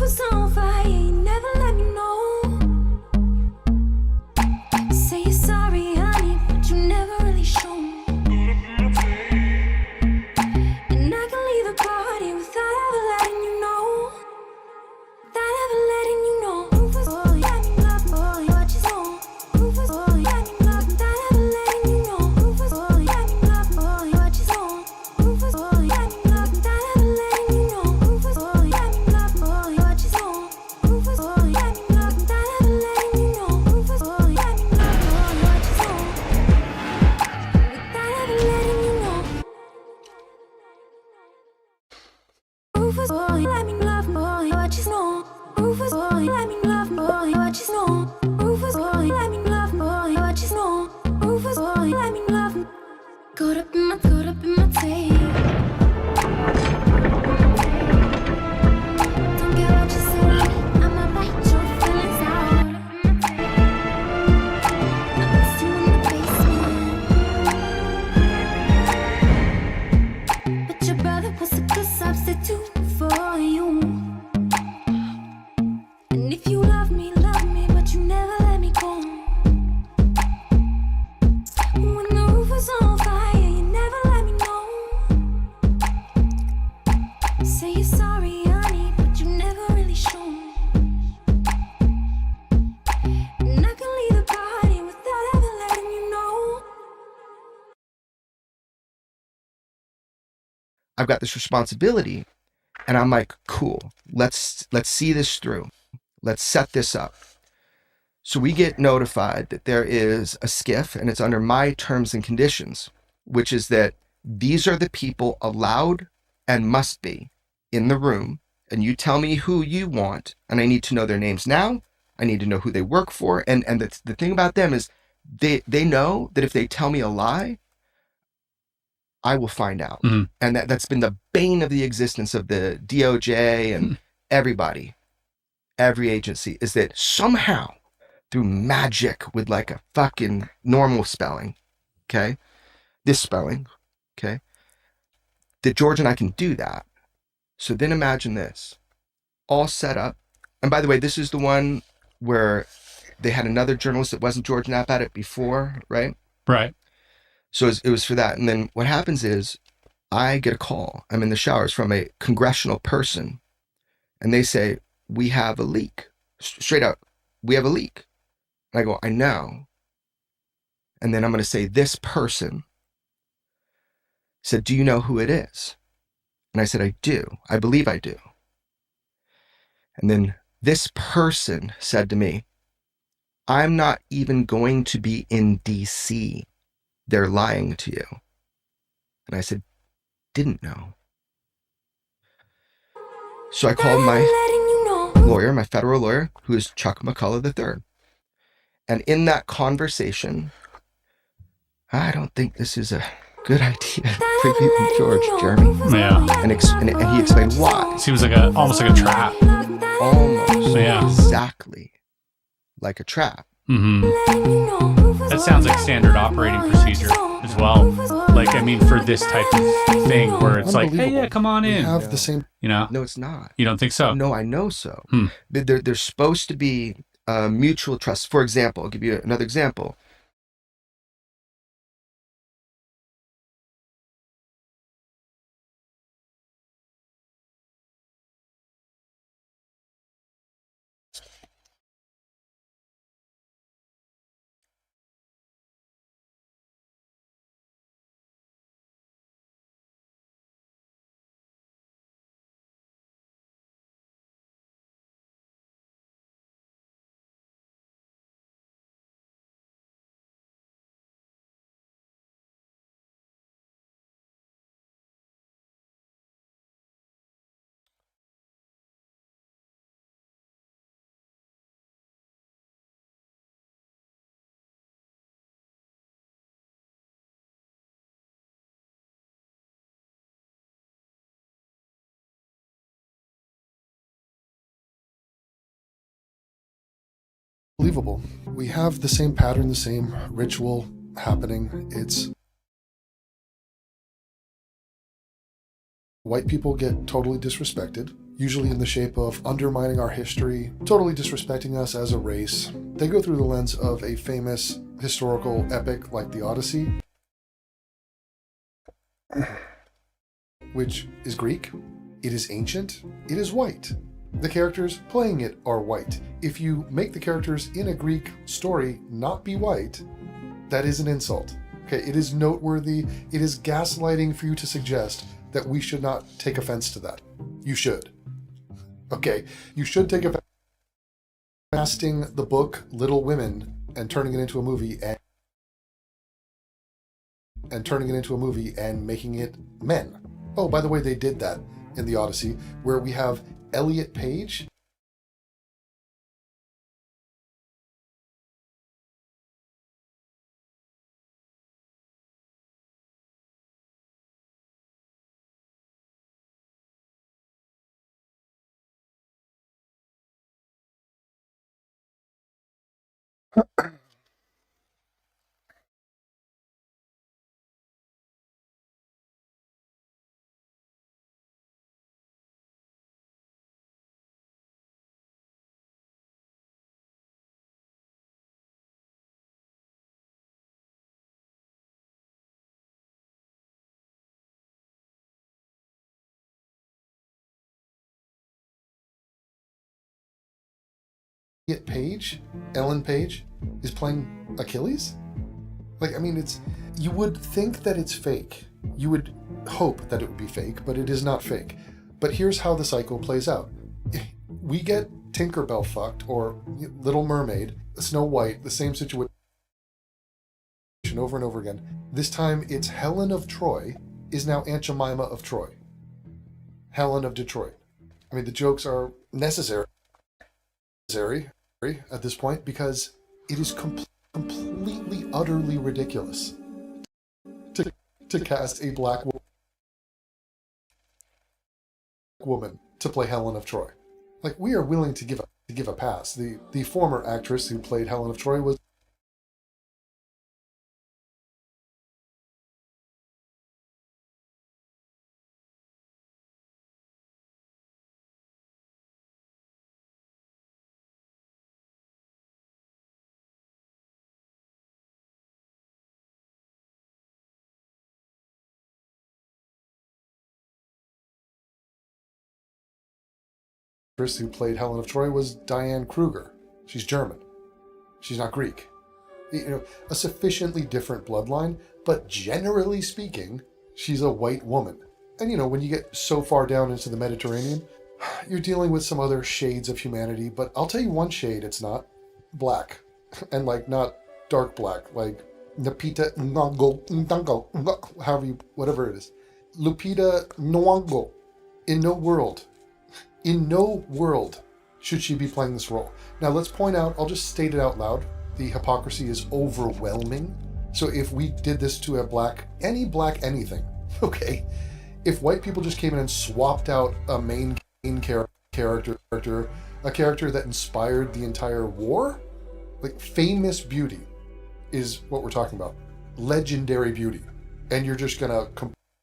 was on fire, you never let me know. Say you're sorry, honey, but you never really show me. And I can leave the party without ever letting you know. Without ever letting you know. Rufus, boy, let me love, boy, what you know. Rufus, boy, let me love, without ever letting you know. Rufus, boy, let me love, boy, what you know. Rufus, boy, let me love, without ever letting you know. Rufus, boy, let me love, boy, what you know. Rufus, boy, let me love, without ever letting you know. Rufus, boy, let me love, boy, what you know. Without ever letting you know. Rufus, boy, let me love, boy, what you know. Rufus, boy, let me love, boy, what you know. Rufus, boy, let me love, boy, what you know. Rufus, boy, let me love. Caught up in my tape. Don't care what you say, I'ma bite your feelings out. I miss you in the basement, but your brother was a good substitute for you. And if you love me, but you never let me go. When the roof was on fire, you never let me know. Say you're sorry, honey, but you never really show me. And I can leave the party without ever letting you know. I've got this responsibility, and I'm like, cool, let's see this through. Let's set this up. So we get notified that there is a skiff, and it's under my terms and conditions, which is that these are the people allowed and must be in the room. And you tell me who you want, and I need to know their names now. I need to know who they work for. And the thing about them is they know that if they tell me a lie, I will find out. Mm-hmm. And that's been the bane of the existence of the DOJ and everybody, every agency, is that somehow through magic with like a fucking normal spelling, okay, this spelling, okay, that George and I can do that. So then imagine this, all set up. And by the way, this is the one where they had another journalist that wasn't George Knapp at it before, right? Right. So it was for that. And then what happens is I get a call. I'm in the showers from a congressional person, and they say, we have a leak. Straight out, we have a leak. And I go, I know. And then I'm going to say, this person said, do you know who it is? And I said, I do. I believe I do. And then this person said to me, I'm not even going to be in DC. They're lying to you. And I said, didn't know. So I called my lawyer, my federal lawyer, who is Chuck McCullough III. And in that conversation, I don't think this is a good idea for you and George, Jeremy. Yeah. And he explained why. Seems like almost like a trap. Almost. Yeah. Exactly like a trap. Mm-hmm. That sounds like standard operating procedure as well. Like, I mean, for this type of thing where it's like, hey, yeah, come on We in. have the same. You know? No, it's not. You don't think so? No, I know so. There's supposed to be mutual trust. For example, I'll give you another example. Believable. We have the same pattern, the same ritual happening. It's white people get totally disrespected usually in the shape of undermining our history, totally disrespecting us as a race. They go through the lens of a famous historical epic like the Odyssey, which is Greek, it is ancient, it is white. The characters playing it are white. If you make the characters in a Greek story not be white, that is an insult. Okay, it is noteworthy. It is gaslighting for you to suggest that we should not take offense to that. You should. Okay, you should take offense to casting the book Little Women and turning it into a movie and making it men. Oh, by the way, they did that in the Odyssey, where we have Elliot Page. Elliot Page, Ellen Page, is playing Achilles? Like, I mean, you would think that it's fake. You would hope that it would be fake, but it is not fake. But here's how the cycle plays out. We get Tinkerbell fucked, or Little Mermaid, Snow White, the same situation over and over again. This time it's Helen of Troy is now Aunt Jemima of Troy. Helen of Detroit. I mean, the jokes are necessary at this point because it is completely, utterly ridiculous to cast a black woman to play Helen of Troy. Like, we are willing to give a pass. The former actress who played Helen of Troy was who played Helen of Troy was Diane Kruger. She's German. She's not Greek. You know, a sufficiently different bloodline, but generally speaking, she's a white woman. And you know, when you get so far down into the Mediterranean, you're dealing with some other shades of humanity, but I'll tell you one shade it's not. Black. And like not dark black, like Napita Ngongo, however you, whatever it is. Lupita Nyong'o. In no world should she be playing this role. Now let's point out, I'll just state it out loud, the hypocrisy is overwhelming. So if we did this to a any black anything, okay, if white people just came in and swapped out a main character, a character that inspired the entire war, like famous beauty is what we're talking about, legendary beauty, and you're just gonna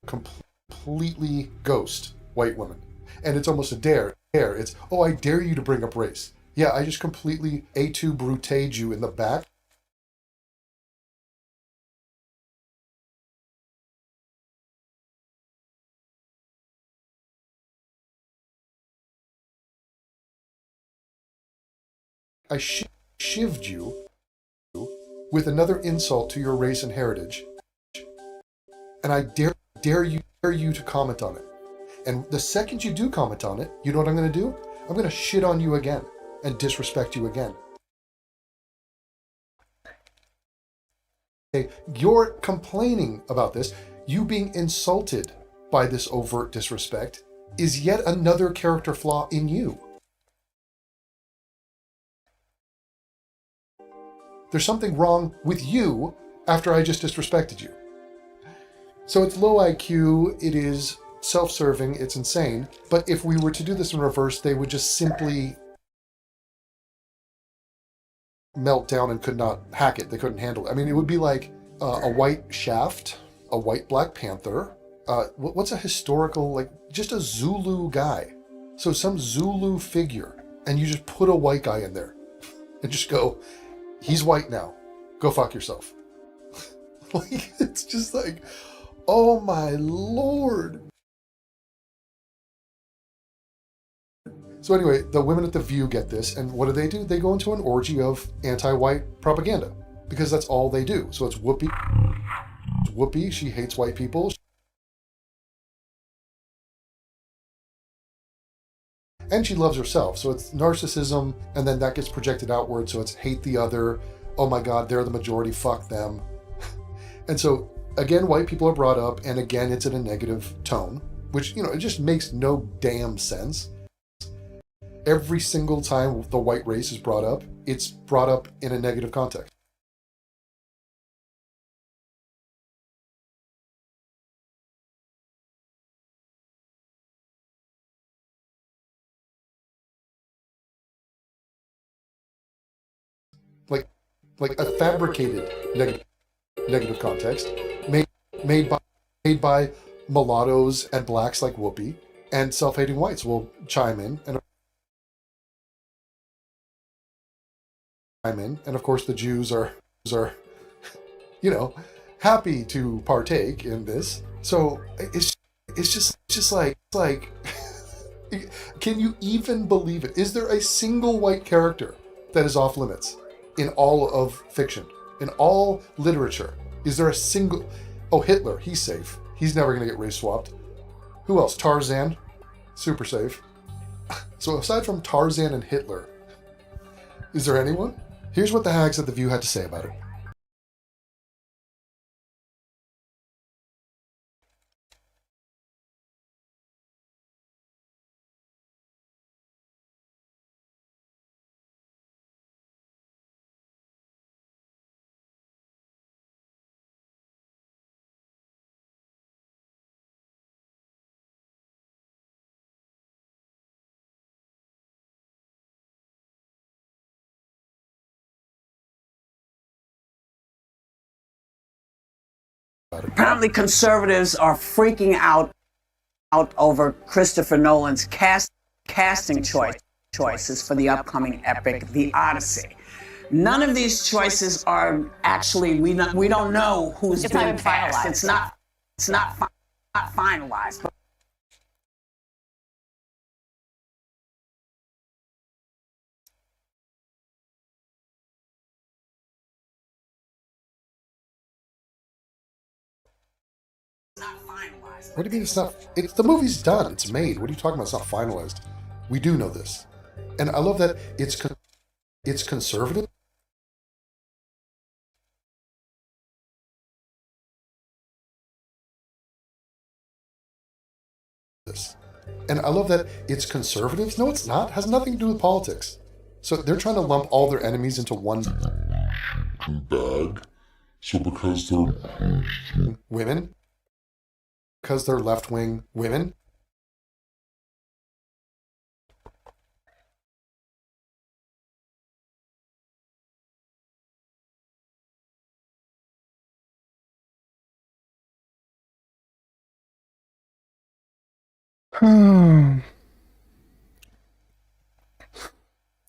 completely ghost white women. And it's almost a dare. It's, oh, I dare you to bring up race. Yeah, I just completely A2 bruteed you in the back. I shivved you with another insult to your race and heritage. And I dare you to comment on it. And the second you do comment on it, you know what I'm going to do? I'm going to shit on you again and disrespect you again. Okay, you're complaining about this. You being insulted by this overt disrespect is yet another character flaw in you. There's something wrong with you after I just disrespected you. So it's low IQ, it is self-serving, it's insane, but if we were to do this in reverse, they would just simply melt down and could not hack it. They couldn't handle it. I mean, it would be like a white Shaft, a white Black Panther, what's a historical, like just a Zulu guy, So some Zulu figure, and you just put a white guy in there and just go, he's white now. Go fuck yourself. Like, it's just like, oh my Lord. So anyway, the women at The View get this, and what do? They go into an orgy of anti-white propaganda, because that's all they do. So it's Whoopi. Whoopi, she hates white people. And she loves herself. So it's narcissism, and then that gets projected outward. So it's hate the other. Oh my God, they're the majority, fuck them. And so, again, white people are brought up, and again, it's in a negative tone, which, it just makes no damn sense. Every single time the white race is brought up, it's brought up in a negative context. Like a fabricated negative context made by mulattoes and blacks like Whoopi, and self-hating whites will chime in, and of course the Jews are happy to partake in this. So it's just like can you even believe it? Is there a single white character that is off limits in all of fiction, in all literature? Is there a single? Oh, Hitler, he's safe. He's never going to get race swapped. Who else? Tarzan, super safe. So aside from Tarzan and Hitler, is there anyone? Here's what the hags at The View had to say about it. Apparently conservatives are freaking out over Christopher Nolan's casting choices for the upcoming epic, The Odyssey. None of these choices are actually, we don't know who's been cast. It's not finalized. What do you mean it's not? The movie's done. It's made. What are you talking about? It's not finalized. We do know this, and I love that it's conservative. And I love that it's conservatives. No, it's not. It has nothing to do with politics. So they're trying to lump all their enemies into one bag. So because they're women. Because they're left-wing women.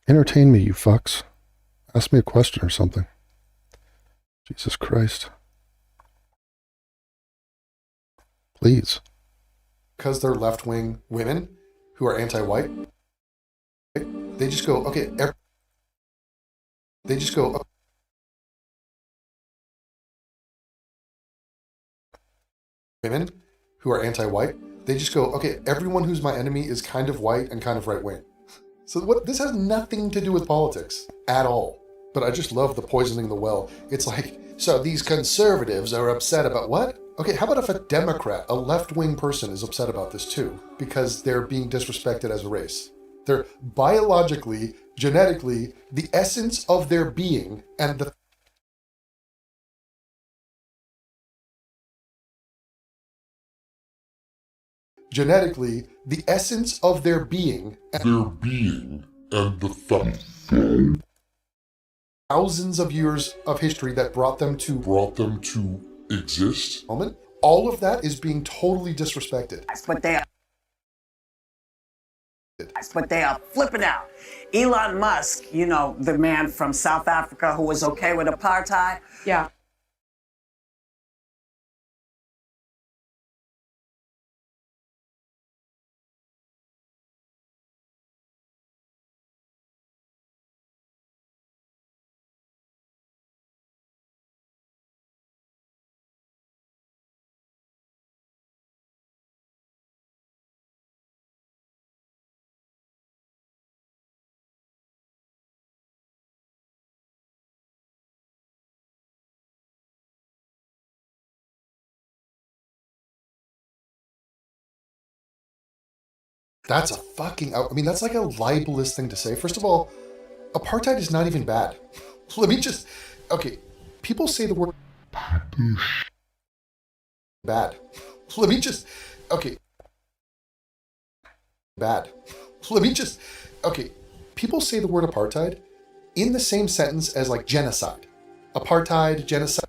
Entertain me, you fucks. Ask me a question or something. Jesus Christ. Please. Because they're left-wing women who are anti-white, they just go, okay, they just go, women who are anti-white, they just go, okay, everyone who's my enemy is kind of white and kind of right-wing. So this has nothing to do with politics at all. But I just love the poisoning the well. It's like, so these conservatives are upset about what? Okay, how about if a Democrat, a left-wing person, is upset about this too? Because they're being disrespected as a race. They're biologically, genetically, the essence of their being, and the genetically, the essence of their being, and the thousands of years of history that brought them to exist. Moment. All of that is being totally disrespected. But they But they are flipping out. Elon Musk, you know, the man from South Africa who was okay with apartheid. Yeah. That's a fucking, I mean, that's like a libelous thing to say. First of all, apartheid is not even bad. Let me just, okay, people say the word bad. Let me just, okay, bad. Let me just, okay, people say the word apartheid in the same sentence as like genocide. Apartheid, genocide.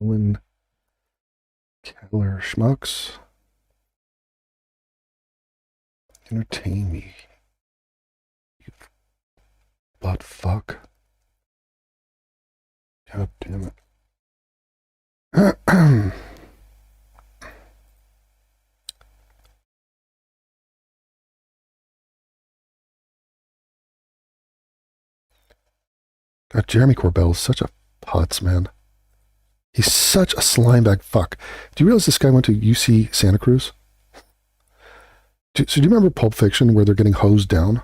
When Keller Schmucks entertain me, you butt fuck. God damn it. God, Jeremy Corbell is such a putz, man. He's such a slimebag fuck. Do you realize this guy went to UC Santa Cruz? So do you remember Pulp Fiction where they're getting hosed down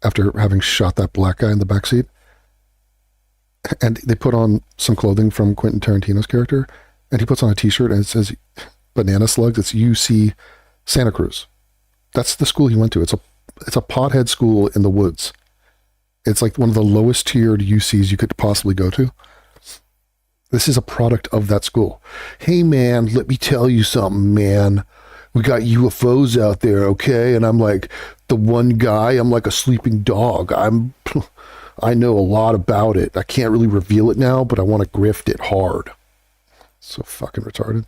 after having shot that black guy in the backseat? And they put on some clothing from Quentin Tarantino's character, and he puts on a t-shirt and it says Banana Slugs. It's UC Santa Cruz. That's the school he went to. It's a pothead school in the woods. It's like one of the lowest tiered UCs you could possibly go to. This is a product of that school. Hey man, let me tell you something, man. We got UFOs out there, okay? And I'm like the one guy, I'm like a sleeping dog. I know a lot about it. I can't really reveal it now, but I want to grift it hard. So fucking retarded.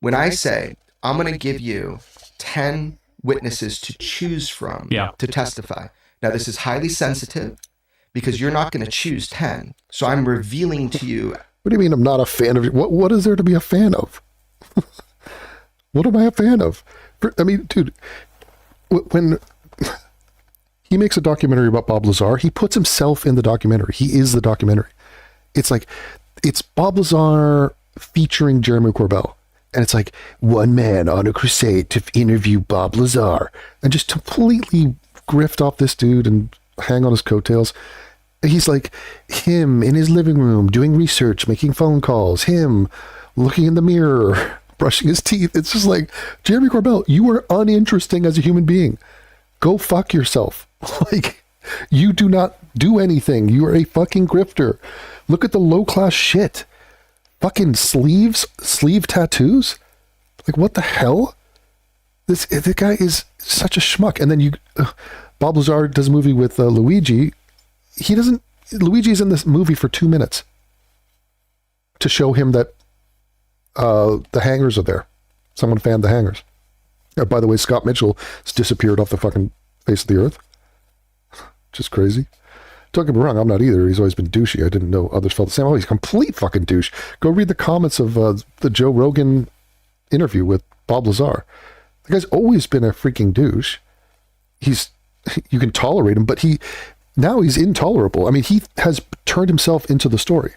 When I say I'm going to give you 10 witnesses to choose from to testify. Now, this is highly sensitive because you're not going to choose 10. So I'm revealing to you. What do you mean I'm not a fan of you? What is there to be a fan of? What am I a fan of? I mean, dude, when he makes a documentary about Bob Lazar, he puts himself in the documentary. He is the documentary. It's like, it's Bob Lazar featuring Jeremy Corbell. And it's like one man on a crusade to interview Bob Lazar and just completely grift off this dude and hang on his coattails. He's like him in his living room doing research, making phone calls, him looking in the mirror, brushing his teeth. It's just like, Jeremy Corbell, you are uninteresting as a human being. Go fuck yourself. Like, you do not do anything. You are a fucking grifter. Look at the low class shit. Fucking sleeve tattoos? Like, what the hell? This guy is such a schmuck. And then Bob Lazar does a movie with Luigi. Luigi's in this movie for 2 minutes to show him that the hangers are there. Someone fanned the hangers. By the way, Scott Mitchell has disappeared off the fucking face of the earth. Just crazy. Don't get me wrong, I'm not either. He's always been douchey. I didn't know others felt the same. Oh, he's a complete fucking douche. Go read the comments of the Joe Rogan interview with Bob Lazar. The guy's always been a freaking douche. You can tolerate him, but now he's intolerable. I mean, he has turned himself into the story.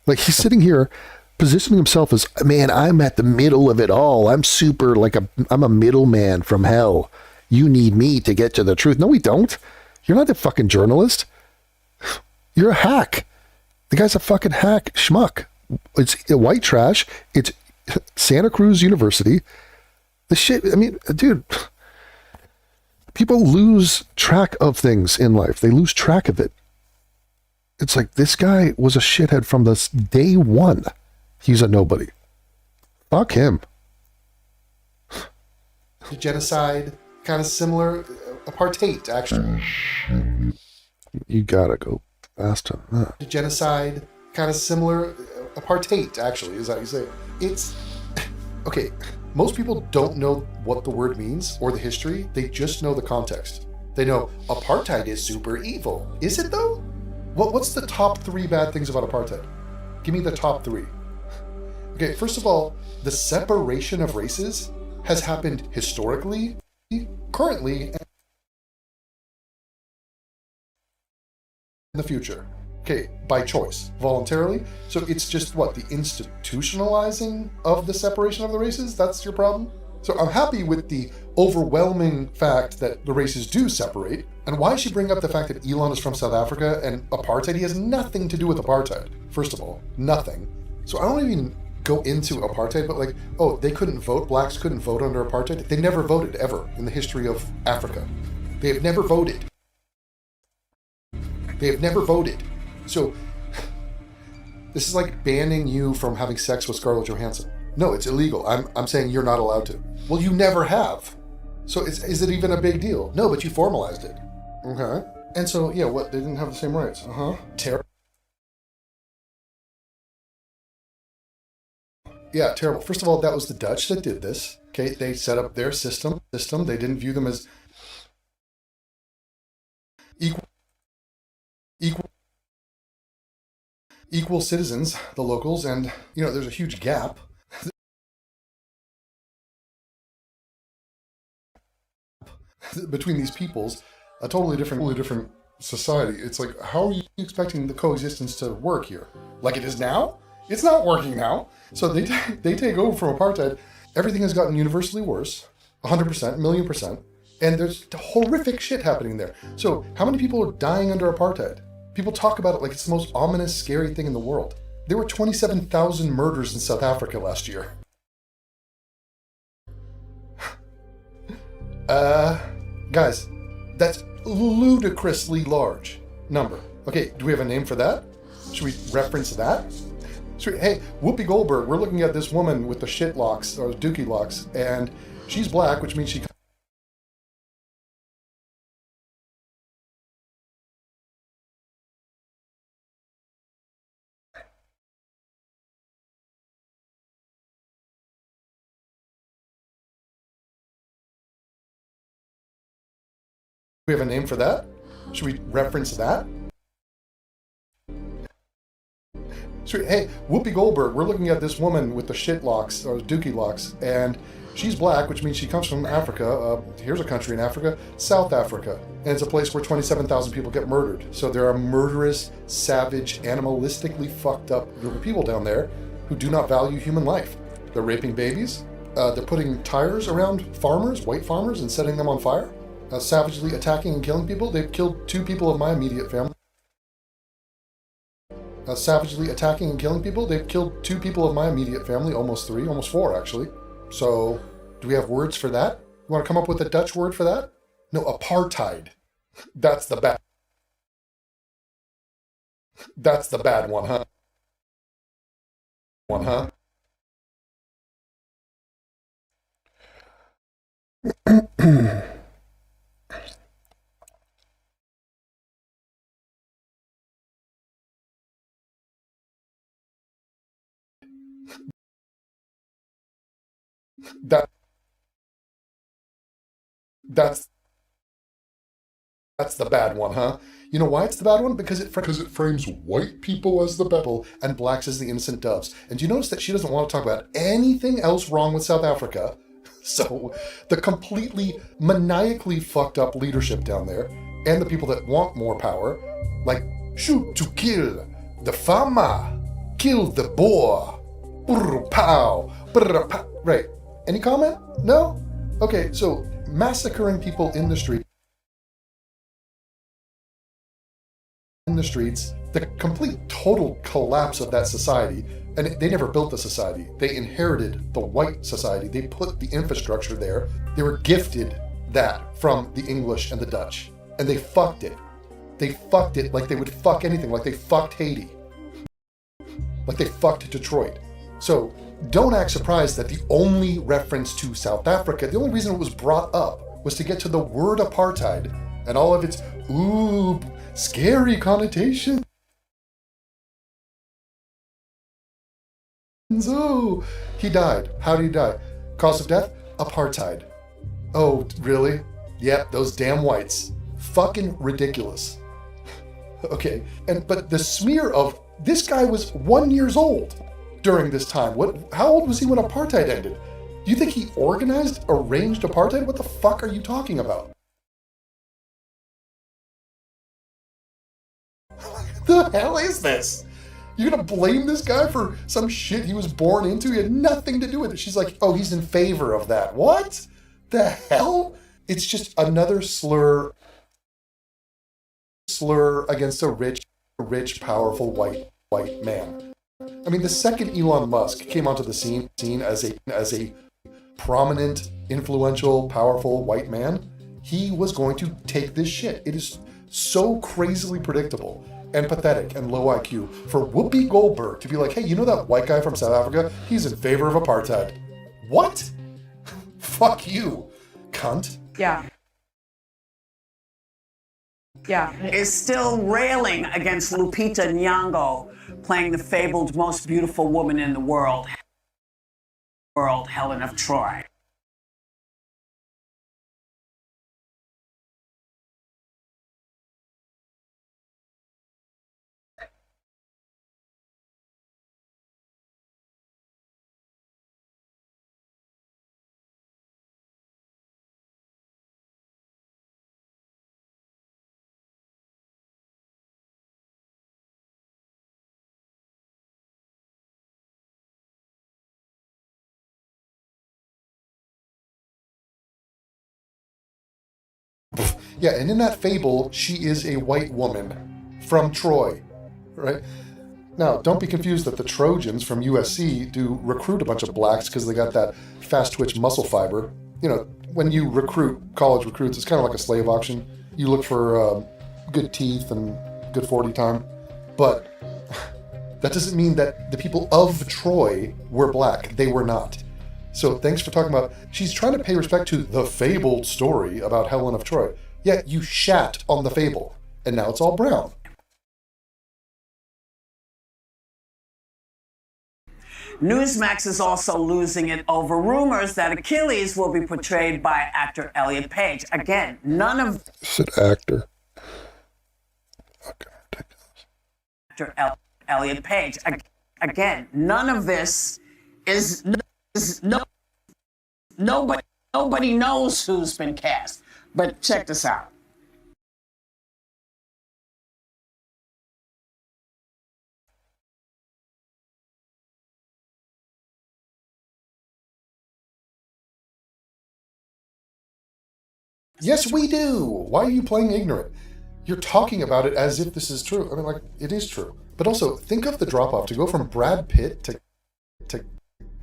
Like, he's sitting here positioning himself as, man, I'm at the middle of it all. I'm super, I'm a middleman from hell. You need me to get to the truth. No, we don't. You're not a fucking journalist. You're a hack. The guy's a fucking hack schmuck. It's white trash. It's Santa Cruz University. The shit, I mean, dude, people lose track of things in life. They lose track of it. It's like, this guy was a shithead from the day one. He's a nobody. Fuck him. The genocide, kind of similar, apartheid, actually. You gotta go faster. The genocide, kind of similar, apartheid, actually, is that you say it. It's, okay, most people don't know what the word means or the history. They just know the context. They know apartheid is super evil. Is it though? What's the top 3 bad things about apartheid? Give me the top 3. Okay, first of all, the separation of races has happened historically, currently, and in the future. Okay, by choice, voluntarily. So it's just what, the institutionalizing of the separation of the races? That's your problem? So I'm happy with the overwhelming fact that the races do separate. And why she bring up the fact that Elon is from South Africa and apartheid? He has nothing to do with apartheid, first of all. Nothing. So I don't even go into apartheid, but like, oh, they couldn't vote, blacks couldn't vote under apartheid. They never voted, ever, in the history of Africa. They have never voted. They have never voted. So, this is like banning you from having sex with Scarlett Johansson. No, it's illegal. I'm saying you're not allowed to. Well, you never have. So is it even a big deal? No, but you formalized it. Okay. And so, yeah, what? They didn't have the same rights. Terrible. Yeah, terrible. First of all, that was the Dutch that did this. Okay, they set up their system. They didn't view them as equal citizens, the locals, and, you know, there's a huge gap between these peoples, a totally different society. It's like, how are you expecting the coexistence to work here? Like it is now? It's not working now. So they take over from apartheid. Everything has gotten universally worse, 100%, million percent, and there's horrific shit happening there. So how many people are dying under apartheid? People talk about it like it's the most ominous, scary thing in the world. There were 27,000 murders in South Africa last year. Guys, that's ludicrously large number. Okay, do we have a name for that? Should we reference that? Hey, Whoopi Goldberg, we're looking at this woman with the shit locks, or dookie locks, and she's black, which means she... We have a name for that? Should we reference that? Hey, Whoopi Goldberg, we're looking at this woman with the shit locks, or dookie locks, and she's black, which means she comes from Africa. Here's a country in Africa, South Africa. And it's a place where 27,000 people get murdered. So there are murderous, savage, animalistically fucked up group of people down there who do not value human life. They're raping babies. They're putting tires around farmers, white farmers, and setting them on fire. Savagely attacking and killing people. They've killed 2 people of my immediate family. Savagely attacking and killing people. They've killed 2 people of my immediate family, almost 3, almost 4 actually. So, do we have words for that? You want to come up with a Dutch word for that? No, apartheid. That's the bad. That's the bad one, huh? That's the bad one, huh? You know why it's the bad one? Because it frames white people as the bad people and blacks as the innocent doves. And do you notice that she doesn't want to talk about anything else wrong with South Africa? So the completely maniacally fucked up leadership down there and the people that want more power, like shoot to kill the farmer, kill the boar, brr, pow, brr, pow. Right. Any comment? No? Okay, so massacring people in the streets, the complete total collapse of that society, And they never built the society. They inherited the white society. They put the infrastructure there. They were gifted that from the English and the Dutch. And they fucked it. They fucked it like they would fuck anything, like they fucked Haiti. Like they fucked Detroit. So don't act surprised that the only reference to South Africa, the only reason it was brought up was to get to the word apartheid and all of its, scary connotations. Oh, he died. How did he die? Cause of death? Apartheid. Oh, really? Yep, those damn whites. Fucking ridiculous. Okay, but the smear of this guy was 1 year old during this time. How old was he when apartheid ended? Do you think he arranged apartheid? What the fuck are you talking about? The hell is this? You're gonna blame this guy for some shit he was born into? He had nothing to do with it. She's like, oh, he's in favor of that. What the hell? It's just another slur against a rich, powerful white man. I mean, the second Elon Musk came onto the scene as a prominent, influential, powerful white man, he was going to take this shit. It is so crazily predictable and pathetic and low IQ for Whoopi Goldberg to be like, hey, you know that white guy from South Africa? He's in favor of apartheid. What? Fuck you, cunt. Yeah. Is still railing against Lupita Nyong'o playing the fabled most beautiful woman in the world, Helen of Troy. Yeah, and in that fable, she is a white woman from Troy, right? Now, don't be confused that the Trojans from USC do recruit a bunch of blacks because they got that fast twitch muscle fiber. You know, when you recruit college recruits, it's kind of like a slave auction. You look for good teeth and good 40 time. But that doesn't mean that the people of Troy were black. They were not. So thanks for talking about, she's trying to pay respect to the fabled story about Helen of Troy. Yeah, you shat on the fable, and now it's all brown. Newsmax is also losing it over rumors that Achilles will be portrayed by actor Elliot Page. Again, none of... Said actor. Fucking ridiculous. Actor Elliot Page. Again, none of this is... Nobody knows who's been cast. But check this out. Yes, we do. Why are you playing ignorant? You're talking about it as if this is true. I mean, like, it is true. But also, think of the drop-off to go from Brad Pitt to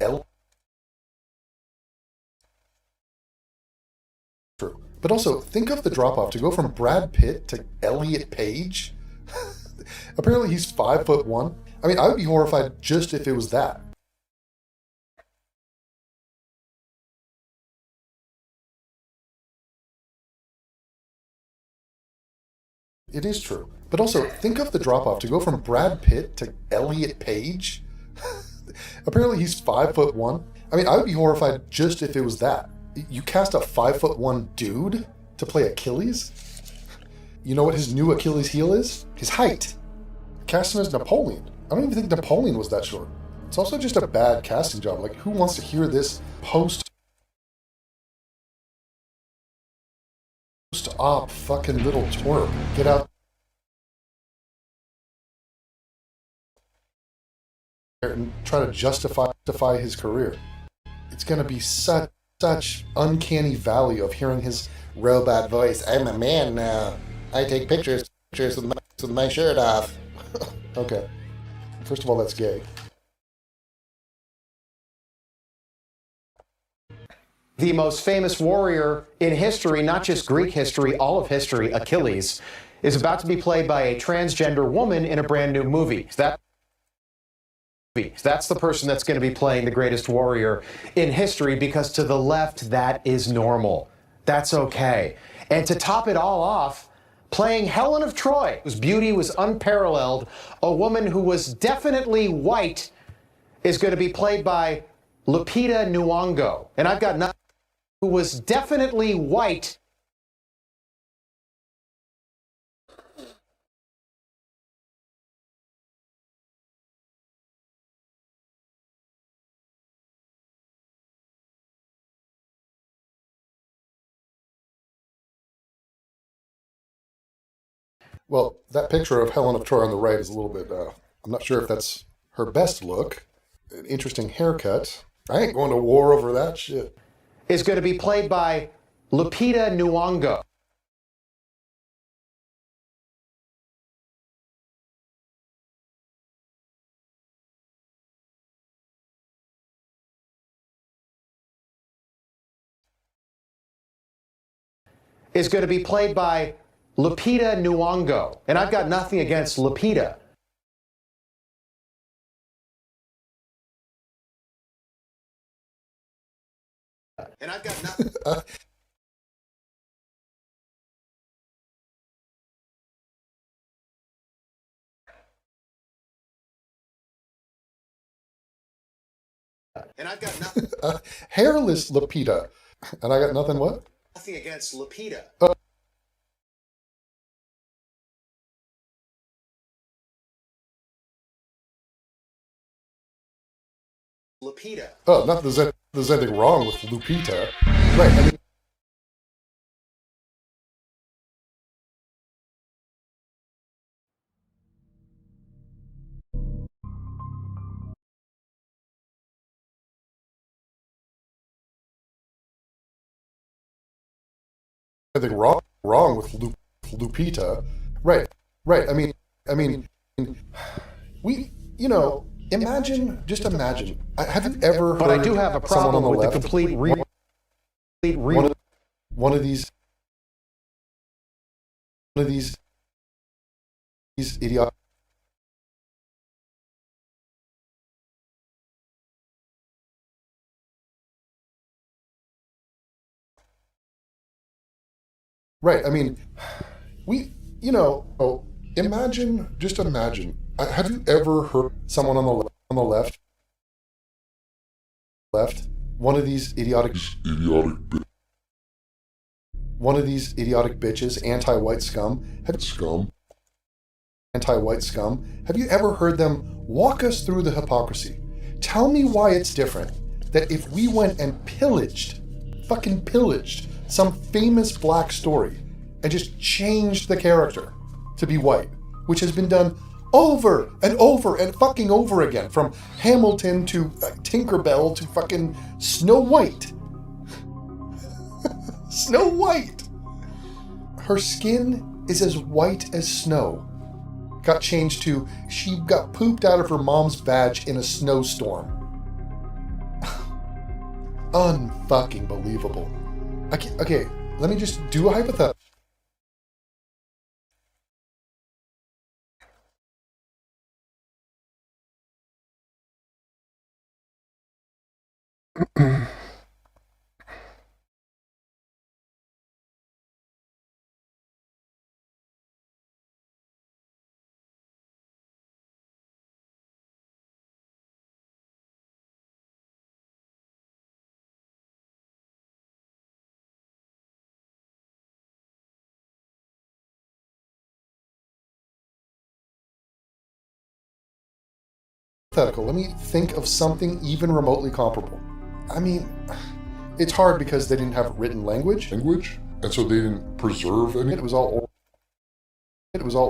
L. True. But also, think of the drop-off to go from Brad Pitt to Elliot Page. Apparently, he's 5'1". I mean, I would be horrified just if it was that. It is true. But also, think of the drop-off to go from Brad Pitt to Elliot Page. Apparently, he's 5'1". I mean, I would be horrified just if it was that. You cast a 5'1" dude to play Achilles? You know what his new Achilles heel is? His height. Cast him as Napoleon. I don't even think Napoleon was that short. It's also just a bad casting job. Like, who wants to hear this post-op fucking little twerp? Get out there and try to justify his career. It's gonna be such uncanny valley of hearing his robot voice. I'm a man now. I take pictures with my shirt off. Okay. First of all, that's gay. the most famous warrior in history, not just Greek history, all of history, Achilles, is about to be played by a transgender woman in a brand new movie. That's the person that's going to be playing the greatest warrior in history, because to the left, that is normal. That's okay. And to top it all off, playing Helen of Troy, whose beauty was unparalleled, a woman who was definitely white, is going to be played by Lupita Nyong'o. And I've got nothing, who was definitely white. Well, that picture of Helen of Troy on the right is a little bit, I'm not sure if that's her best look. An interesting haircut. I ain't going to war over that shit. Is going to be played by Lupita Nyong'o. Is going to be played by Lupita Nyong'o. And I've got nothing against Lupita. And I've got nothing. And I've got nothing. Hairless Lupita. And I got nothing what? Nothing against Lupita. Lupita. Oh, not there's anything wrong with Lupita. Right, I mean, anything wrong with Lupita. Right, right. I mean, we, imagine, just imagine. Have you ever heard But I do have a someone on problem the with left, the complete one of these idiotic. Right, I mean, we, imagine, just imagine. Have you ever heard someone on the left, one of these idiotic bitches, anti-white scum, anti-white scum. Have you ever heard them walk us through the hypocrisy? Tell me why it's different that if we went and fucking pillaged some famous black story and just changed the character to be white, which has been done over and over and fucking over again, from Hamilton to Tinkerbell to fucking Snow White. Snow White! Her skin is as white as snow. Got changed to, she got pooped out of her mom's vag in a snowstorm. Unfucking believable. Okay, let me just do a hypothetical. Let me think of something even remotely comparable. I mean, it's hard because they didn't have written language, and so they didn't preserve any. It was all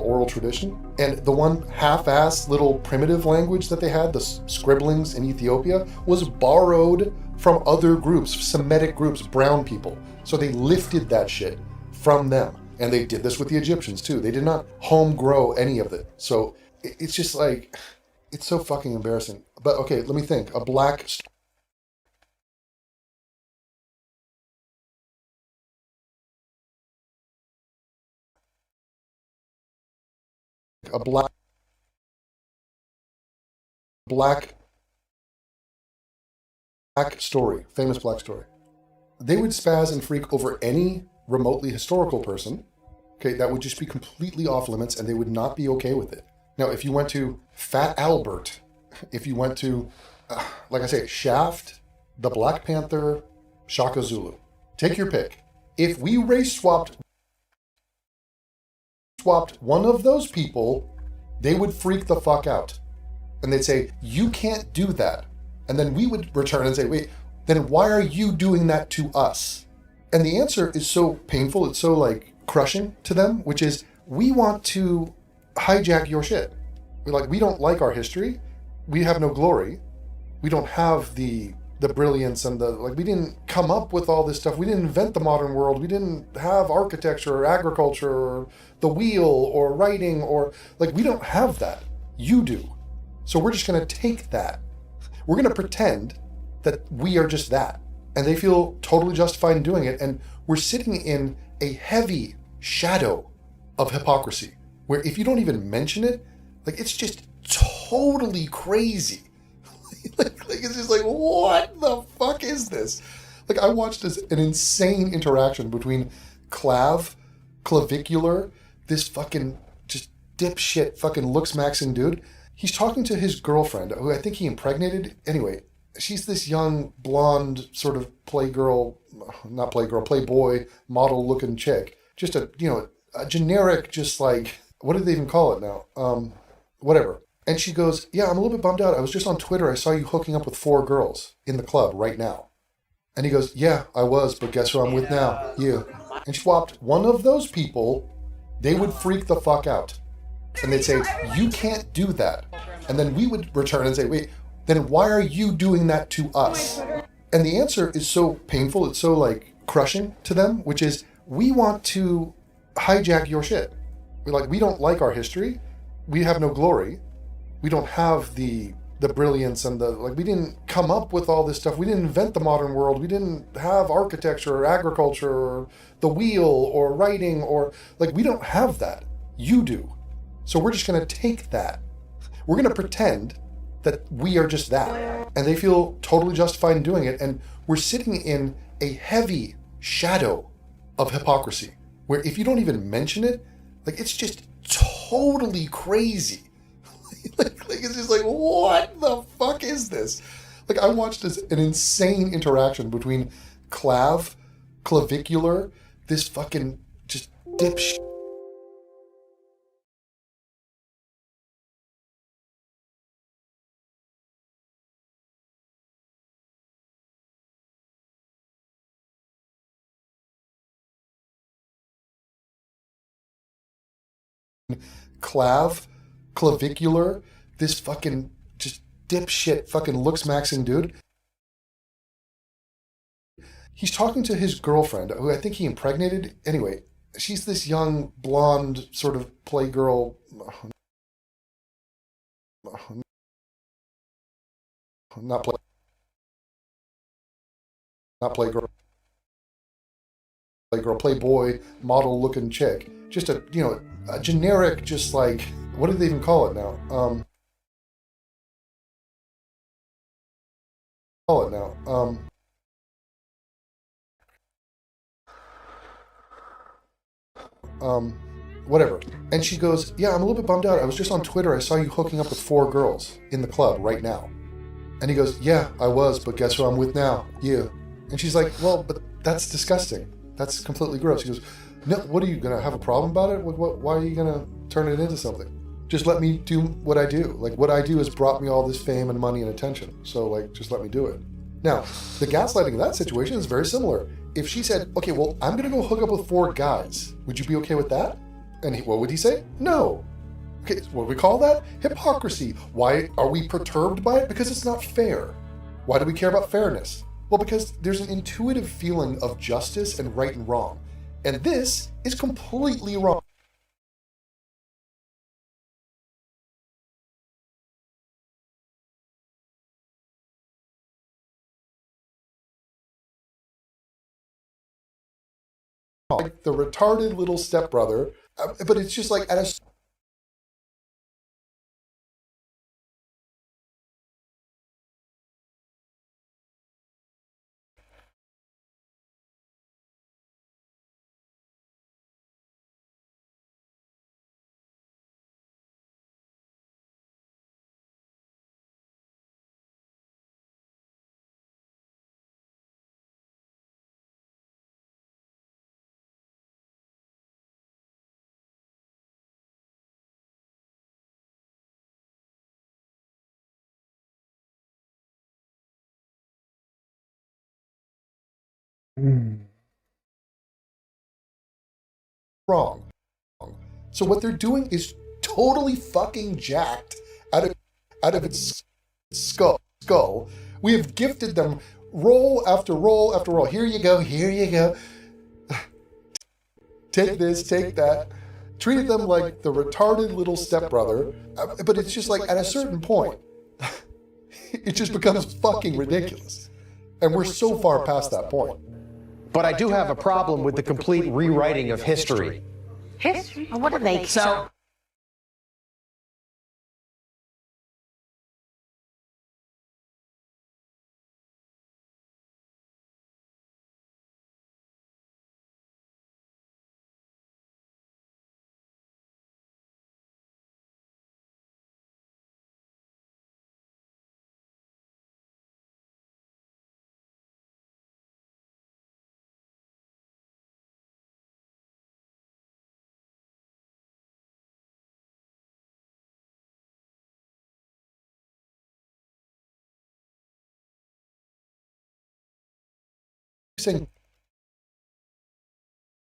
oral tradition. And the one half-assed little primitive language that they had, the scribblings in Ethiopia, was borrowed from other groups, Semitic groups, brown people. So they lifted that shit from them. And they did this with the Egyptians too. They did not home grow any of it. So it's just like, it's so fucking embarrassing. But okay, let me think. A black a black story, famous black story. They would spaz and freak over any remotely historical person. Okay, that would just be completely off limits and they would not be okay with it. Now, if you went to Fat Albert, if you went to, like I say, Shaft, the Black Panther, Shaka Zulu, take your pick. If we race swapped one of those people, they would freak the fuck out. And they'd say, you can't do that. And then we would return and say, wait, then why are you doing that to us? And the answer is so painful, it's so like crushing to them, which is, we want to hijack your shit. We don't like our history. We have no glory. We don't have the brilliance and we didn't come up with all this stuff. We didn't invent the modern world. We didn't have architecture or agriculture or the wheel or writing or we don't have that. You do. So we're just going to take that. We're going to pretend that we are just that. And they feel totally justified in doing it. And we're sitting in a heavy shadow of hypocrisy, where if you don't even mention it, it's just totally crazy. It's just what the fuck is this? I watched an insane interaction between Clavicular, this fucking just dipshit fucking looks-maxing dude. He's talking to his girlfriend, who I think he impregnated. Anyway, she's this young, blonde, sort of playboy model-looking chick. Just a generic, just what do they even call it now? Whatever. And she goes, yeah, I'm a little bit bummed out. I was just on Twitter. I saw you hooking up with 4 girls in the club right now. And he goes, yeah, I was, but guess who I'm with now? You. And she swapped one of those people, they would freak the fuck out. And they'd say, you can't do that. And then we would return and say, wait, then why are you doing that to us? And the answer is so painful, it's so crushing to them, which is, we want to hijack your shit. We don't like our history. We have no glory. We don't have the brilliance and we didn't come up with all this stuff. We didn't invent the modern world. We didn't have architecture or agriculture or the wheel or writing or we don't have that. You do. So we're just going to take that. We're going to pretend that we are just that. And they feel totally justified in doing it. And we're sitting in a heavy shadow of hypocrisy, where if you don't even mention it, it's just totally crazy. It's just what the fuck is this? I watched an insane interaction between Clavicular, this fucking just dipshit. Clavicular, this fucking just dipshit fucking looks-maxing dude. He's talking to his girlfriend, who I think he impregnated. Anyway, she's this young, blonde, sort of playgirl. Not playgirl. Playboy, model-looking chick. Just a generic, just what do they even call it now? Whatever. And she goes, yeah, I'm a little bit bummed out. I was just on Twitter. I saw you hooking up with 4 girls in the club right now. And he goes, yeah, I was, but guess who I'm with now? You. And she's like, well, but that's disgusting. That's completely gross. He goes, no, what are you going to have a problem about it? Why are you going to turn it into something? Just let me do what I do. What I do has brought me all this fame and money and attention. So just let me do it. Now, the gaslighting in that situation is very similar. If she said, okay, well, I'm going to go hook up with 4 guys, would you be okay with that? And what would he say? No. Okay, what do we call that? Hypocrisy. Why are we perturbed by it? Because it's not fair. Why do we care about fairness? Well, because there's an intuitive feeling of justice and right and wrong. And this is completely wrong. The retarded little stepbrother, but it's just at a Wrong. So what they're doing is totally fucking jacked out of its skull. We have gifted them roll after roll after roll. Here you go. Take this, take that. Treated them like the retarded little stepbrother. But it's just like at a certain point, it just becomes fucking ridiculous. And we're so far past that point. But I do have a problem with the complete rewriting of history. History? What do they so?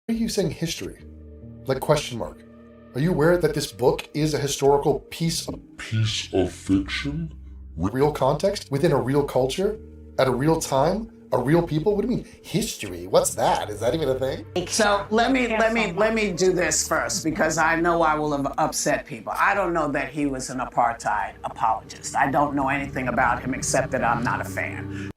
Are you saying history? Like question mark. Are you aware that this book is a historical piece of fiction? Real context? Within a real culture? At a real time? A real people? What do you mean? History? What's that? Is that even a thing? So let me do this first, because I know I will have upset people. I don't know that he was an apartheid apologist. I don't know anything about him except that I'm not a fan.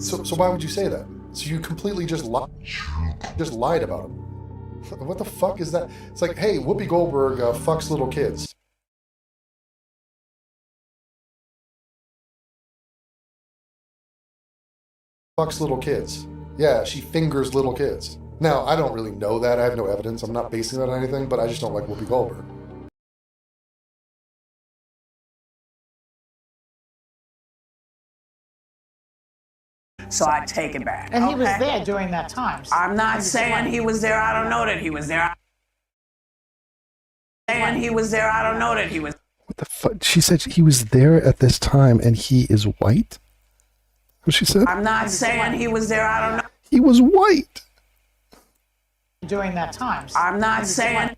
So why would you say that? So you completely just lied about him. What the fuck is that? It's like, hey, Whoopi Goldberg fucks little kids. Fucks little kids. Yeah, she fingers little kids. Now, I don't really know that. I have no evidence. I'm not basing that on anything, but I just don't like Whoopi Goldberg. So I take it back. And he was there during that time. I'm not saying he was there. I don't know that he was there. And he was there. I don't know that he was. What the fuck? She said he was there at this time and he is white? What she said? I'm not saying he was there. I don't know. He was white. During that time. I'm not saying.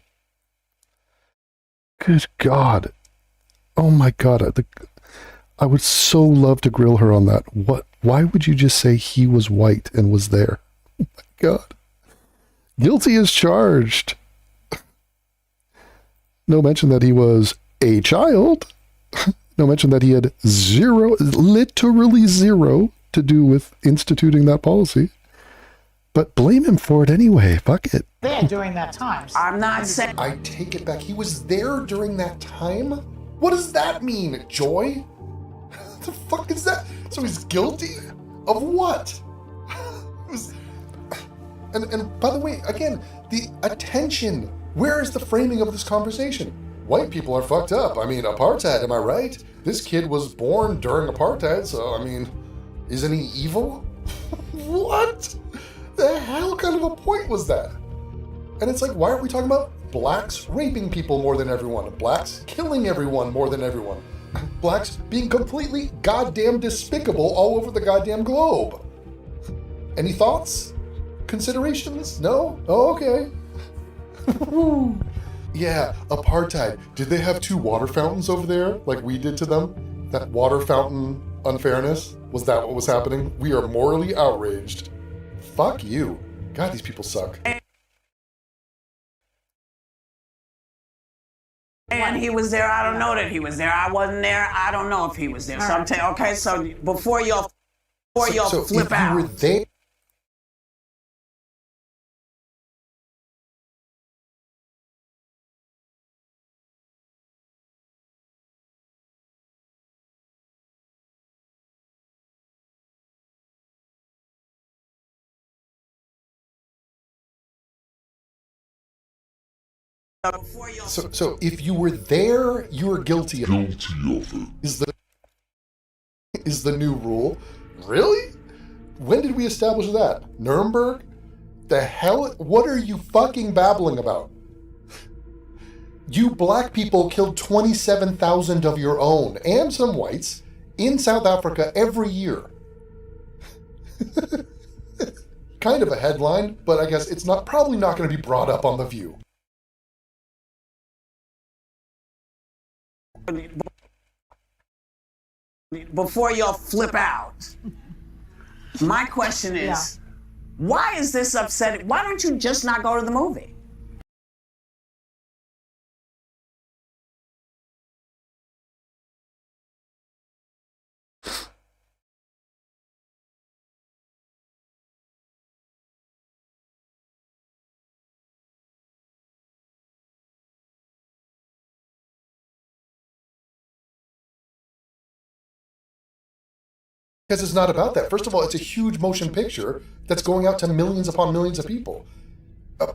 Good God. Oh my God. I would so love to grill her on that. Why would you just say he was white and was there? Oh my God. Guilty as charged. No mention that he was a child. No mention that he had literally zero to do with instituting that policy. But blame him for it anyway. Fuck it. There during that time. I'm not saying. I take it back. He was there during that time? What does that mean, Joy? What the fuck is that? So he's guilty of what? And by the way, again, the attention. Where is the framing of this conversation? White people are fucked up. I mean, apartheid, am I right? This kid was born during apartheid, so, I mean, isn't he evil? What the hell kind of a point was that? And it's like, why aren't we talking about blacks raping people more than everyone? Blacks killing everyone more than everyone? Blacks being completely goddamn despicable all over the goddamn globe. Any thoughts? Considerations? No? Oh, okay. Yeah, apartheid. Did they have 2 water fountains over there like we did to them? That water fountain unfairness? Was that what was happening? We are morally outraged. Fuck you. God, these people suck. And he was there. I don't know that he was there. I wasn't there. I don't know if he was there. So I'm telling. Okay, so before y'all So flip if out. you were there, so if you were there, you were guilty of it. Is the new rule. Really? When did we establish that? Nuremberg? The hell? What are you fucking babbling about? You black people killed 27,000 of your own, and some whites, in South Africa every year. Kind of a headline, but I guess it's probably not going to be brought up on The View. Before y'all flip out, my question is, why is this upsetting? Why don't you just not go to the movie? Because it's not about that. First of all, it's a huge motion picture that's going out to millions upon millions of people.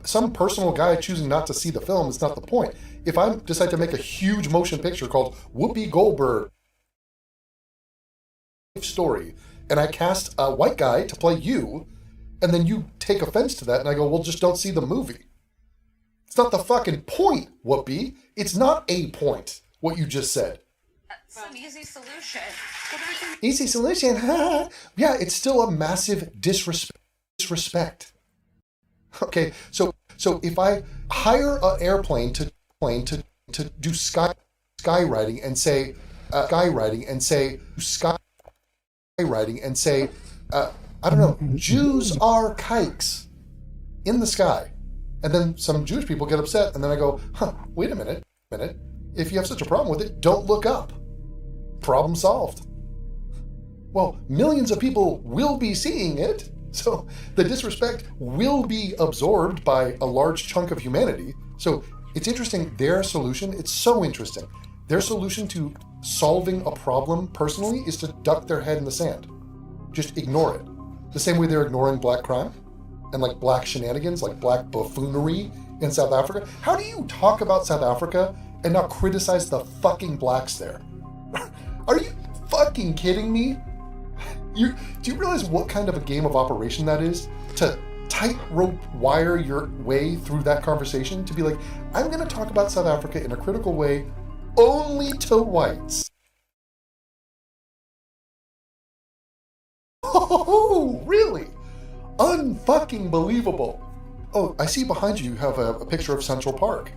Some personal guy choosing not to see the film is not the point. If I decide to make a huge motion picture called Whoopi Goldberg story, and I cast a white guy to play you, and then you take offense to that, and I go, well, just don't see the movie. It's not the fucking point, Whoopi. It's not a point, what you just said. Some easy solution. Easy solution. Yeah, it's still a massive disrespect. Okay, so if I hire an airplane to do skywriting and say I don't know, Jews are kikes in the sky, and then some Jewish people get upset, and then I go, wait a minute. If you have such a problem with it, don't look up. Problem solved. Well, millions of people will be seeing it, so the disrespect will be absorbed by a large chunk of humanity. So it's interesting, their solution, it's so interesting. Their solution to solving a problem personally is to duck their head in the sand. Just ignore it. The same way they're ignoring black crime and like black shenanigans, like black buffoonery in South Africa. How do you talk about South Africa and not criticize the fucking blacks there? Are you fucking kidding me? Do you realize what kind of a game of operation that is? To tightrope wire your way through that conversation, to be like, I'm going to talk about South Africa in a critical way only to whites. Oh, really? Unfucking believable. Oh, I see behind you have a picture of Central Park.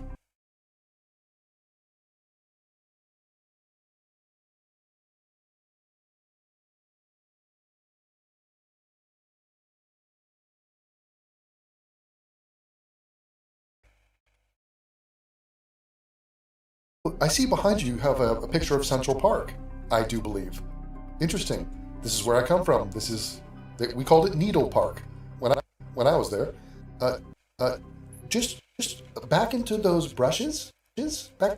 I see behind you have a picture of Central Park, I do believe. Interesting. This is where I come from. We called it Needle Park when I was there. Just back into those brushes, back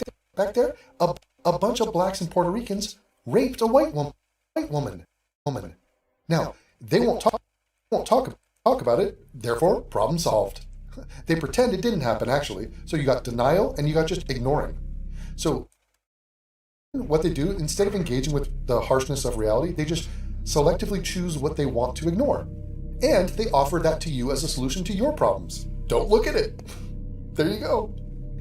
there, a bunch of blacks and Puerto Ricans raped a white woman. Now, they won't talk about it, therefore, problem solved. They pretend it didn't happen, actually. So you got denial and you got just ignoring. So what they do, instead of engaging with the harshness of reality, they just selectively choose what they want to ignore. And they offer that to you as a solution to your problems. Don't look at it. There you go.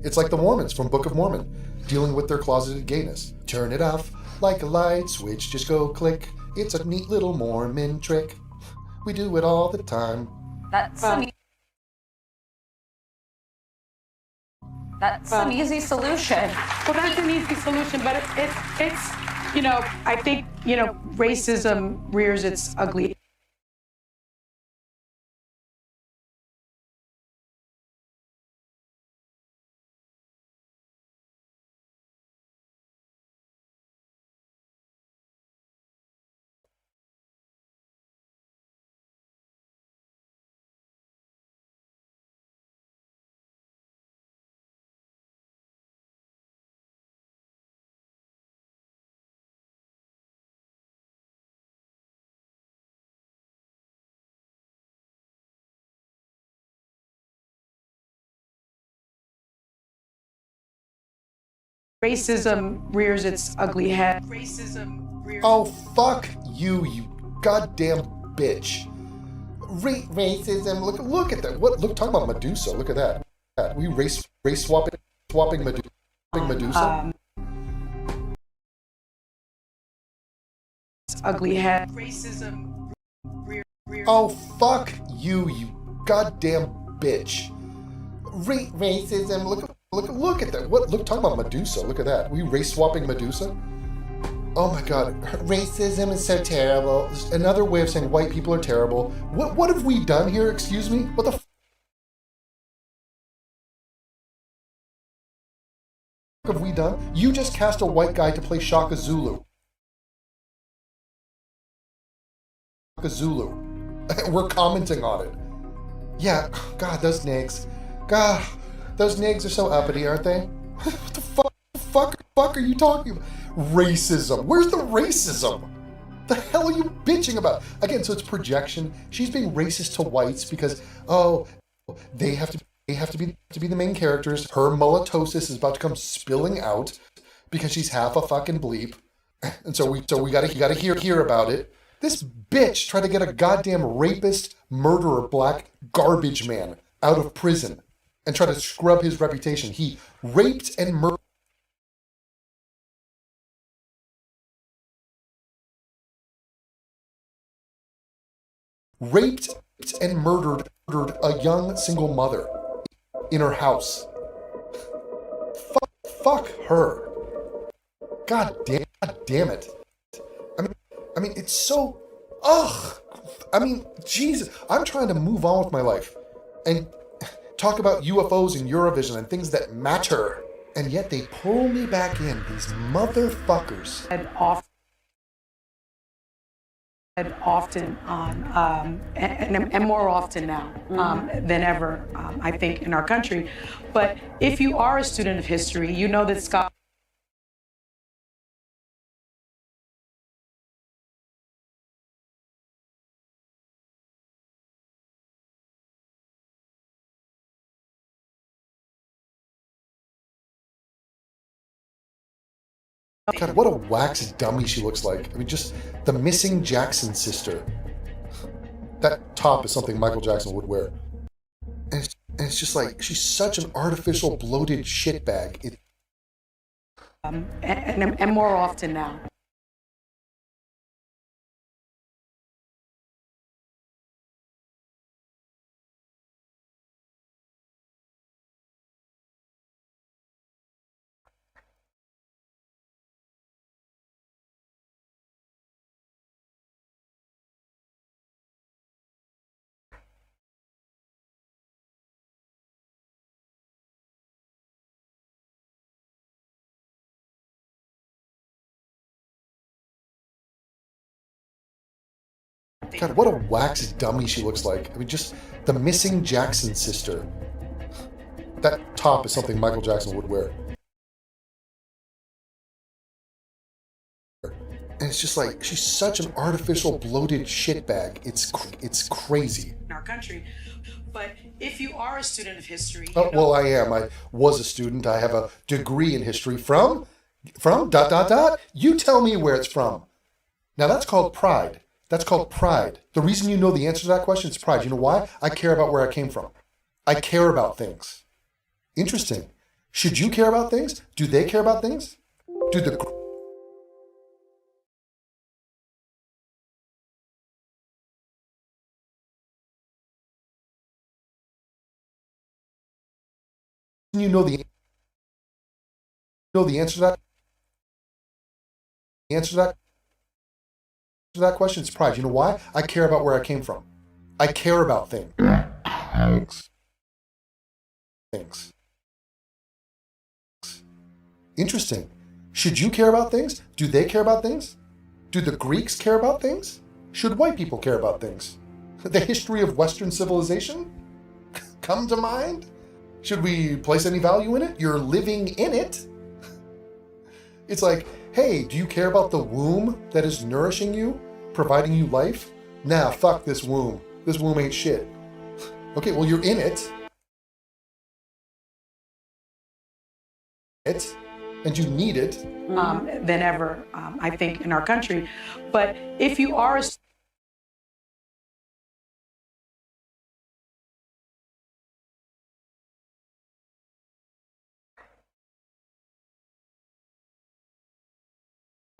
It's like the Mormons from Book of Mormon, dealing with their closeted gayness. Turn it off like a light switch, just go click. It's a neat little Mormon trick. We do it all the time. That's an easy solution. Well, that's an easy solution, but it's I think, racism rears its ugly. Racism rears its ugly head. Oh, fuck you, you goddamn bitch. Racism. Look at that. Look, talking about Medusa. Look at that. We race swapping Medusa. Ugly head. Racism. Oh, fuck you, you goddamn bitch. Racism. Look at that. Look, talking about Medusa. Look at that. We race swapping Medusa. Oh my god, racism is so terrible. Another way of saying white people are terrible. What have we done here? Excuse me. What the f have we done? You just cast a white guy to play Shaka Zulu. We're commenting on it. Yeah, God, those nigs. God, those nigs are so uppity, aren't they? What the fuck are you talking about? Racism. Where's the racism? The hell are you bitching about? Again, so it's projection. She's being racist to whites because, oh, they have to be the main characters. Her mullatosis is about to come spilling out because she's half a fucking bleep. And so we gotta hear about it. This bitch tried to get a goddamn rapist, murderer, black garbage man out of prison and try to scrub his reputation. He raped and murdered. Raped and murdered a young single mother in her house. Fuck her. God damn it. I mean, it's so, ugh. I mean, Jesus. I'm trying to move on with my life and talk about UFOs and Eurovision and things that matter. And yet they pull me back in, these motherfuckers. Often on, and more often now than ever, I think, in our country. But if you are a student of history, you know that scholars God, what a wax dummy she looks like. I mean, just the missing Jackson sister. That top is something Michael Jackson would wear. And it's just like, she's such an artificial, bloated shitbag. and more often now. God, what a wax dummy she looks like. I mean, just the missing Jackson sister. That top is something Michael Jackson would wear. And it's just like, she's such an artificial, bloated shitbag. It's crazy. In our country. But if you are a student of history... Oh, well, I am. I was a student. I have a degree in history from ... You tell me where it's from. Now, that's called pride. That's called pride. The reason you know the answer to that question is pride. You know why? I care about where I came from. I care about things. Interesting. Should you care about things? Do they care about things? Do the... You know the answer to that? The answer to that question is pride. You know why? I care about where I came from. I care about things. Interesting. Should you care about things? Do they care about things? Do the Greeks care about things? Should white people care about things? The history of Western civilization come to mind? Should we place any value in it? You're living in it. It's like, hey, do you care about the womb that is nourishing you, providing you life? Nah, fuck this womb. This womb ain't shit. Okay, well, you're in it. And you need it. Than ever, I think, in our country. But if you are a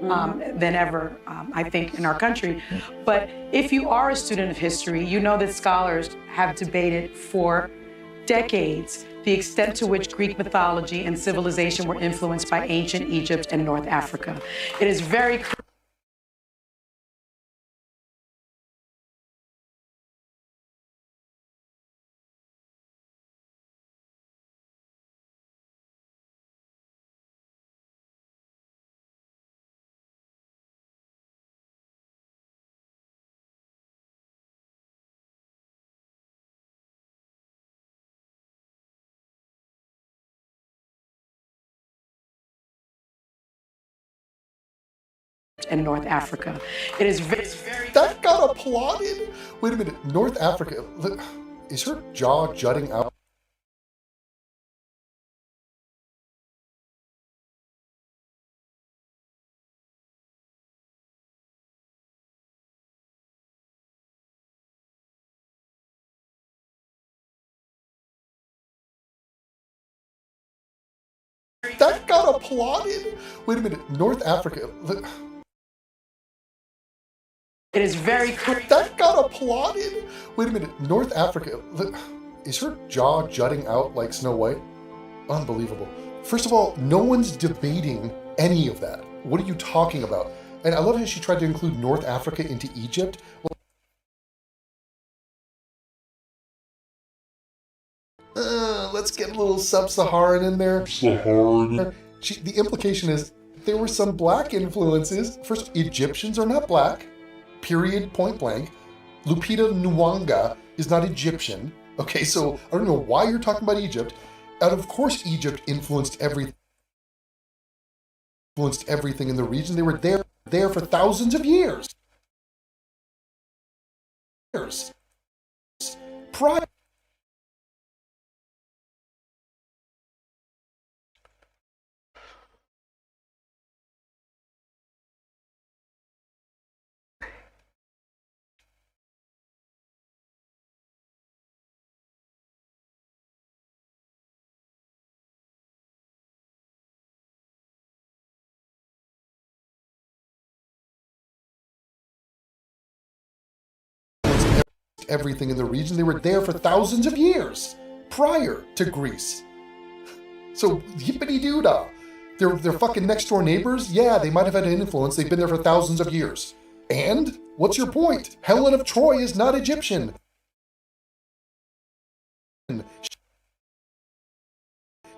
than ever, I think, in our country. But if you are a student of history, you know that scholars have debated for decades the extent to which Greek mythology and civilization were influenced by ancient Egypt and North Africa. It is very clear. And North Africa. It is very. That got applauded? Wait a minute, North Africa. Is her jaw jutting out? That got applauded? Wait a minute, North Africa. It is very clear. That got applauded? Wait a minute, North Africa. Is her jaw jutting out like Snow White? Unbelievable. First of all, no one's debating any of that. What are you talking about? And I love how she tried to include North Africa into Egypt. Let's get a little sub-Saharan in there. The implication is there were some black influences. First, Egyptians are not black. Period, point blank. Lupita Nyong'o is not Egyptian. Okay, so I don't know why you're talking about Egypt. And of course, Egypt influenced everything in the region. They were there for thousands of years. Prior. Everything in the region. They were there for thousands of years prior to Greece. So hippity doo-dah. They're fucking next door neighbors. Yeah, they might have had an influence. They've been there for thousands of years. And what's your point? Helen of Troy is not Egyptian.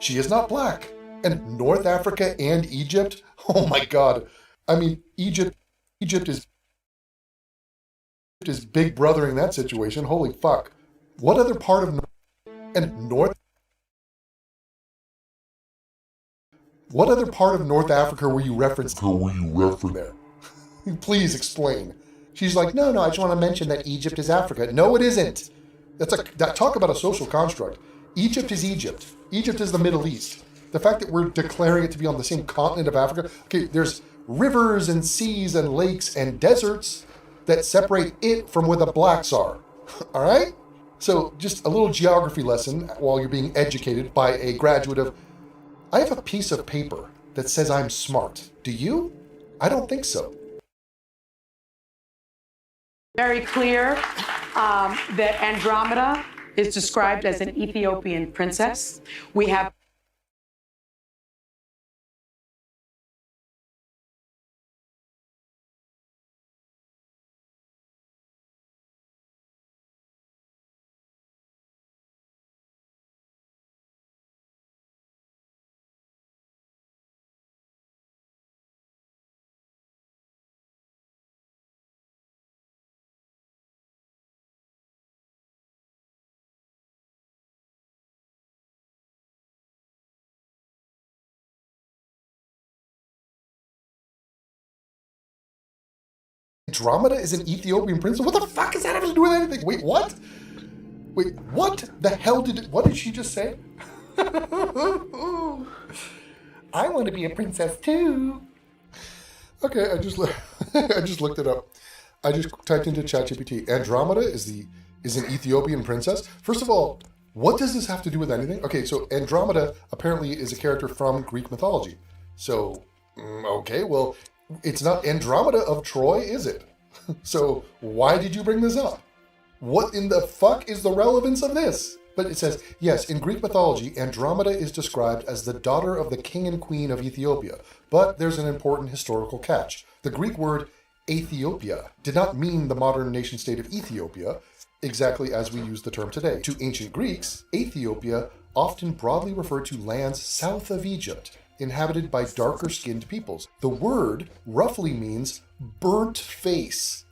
She is not black. And North Africa and Egypt? Oh my God. I mean, Egypt is big brothering that situation. Holy fuck. What other part of What other part of North Africa were you referencing there? Please explain. She's like, no, I just want to mention that Egypt is Africa. No, it isn't. Talk about a social construct. Egypt is Egypt. Egypt is the Middle East. The fact that we're declaring it to be on the same continent of Africa, okay, there's rivers and seas and lakes and deserts that separate it from where the blacks are. All right? So just a little geography lesson while you're being educated by a graduate of... I have a piece of paper that says I'm smart. Do you? I don't think so. Very clear that Andromeda is described as an Ethiopian princess. We have Andromeda is an Ethiopian princess? What the fuck does that have to do with anything? Wait, what? Wait, what the hell what did she just say? I want to be a princess too. Okay, I just looked it up. I just typed into ChatGPT. Andromeda is an Ethiopian princess. First of all, what does this have to do with anything? Okay, so Andromeda apparently is a character from Greek mythology. So, okay, well, It's not Andromeda of Troy, is it? So why did you bring this up? What in the fuck is the relevance of this? But it says, yes, in Greek mythology, Andromeda is described as the daughter of the king and queen of Ethiopia. But there's an important historical catch. The Greek word Ethiopia did not mean the modern nation state of Ethiopia, exactly as we use the term today. To ancient Greeks, Ethiopia often broadly referred to lands south of Egypt, inhabited by darker-skinned peoples. The word roughly means burnt face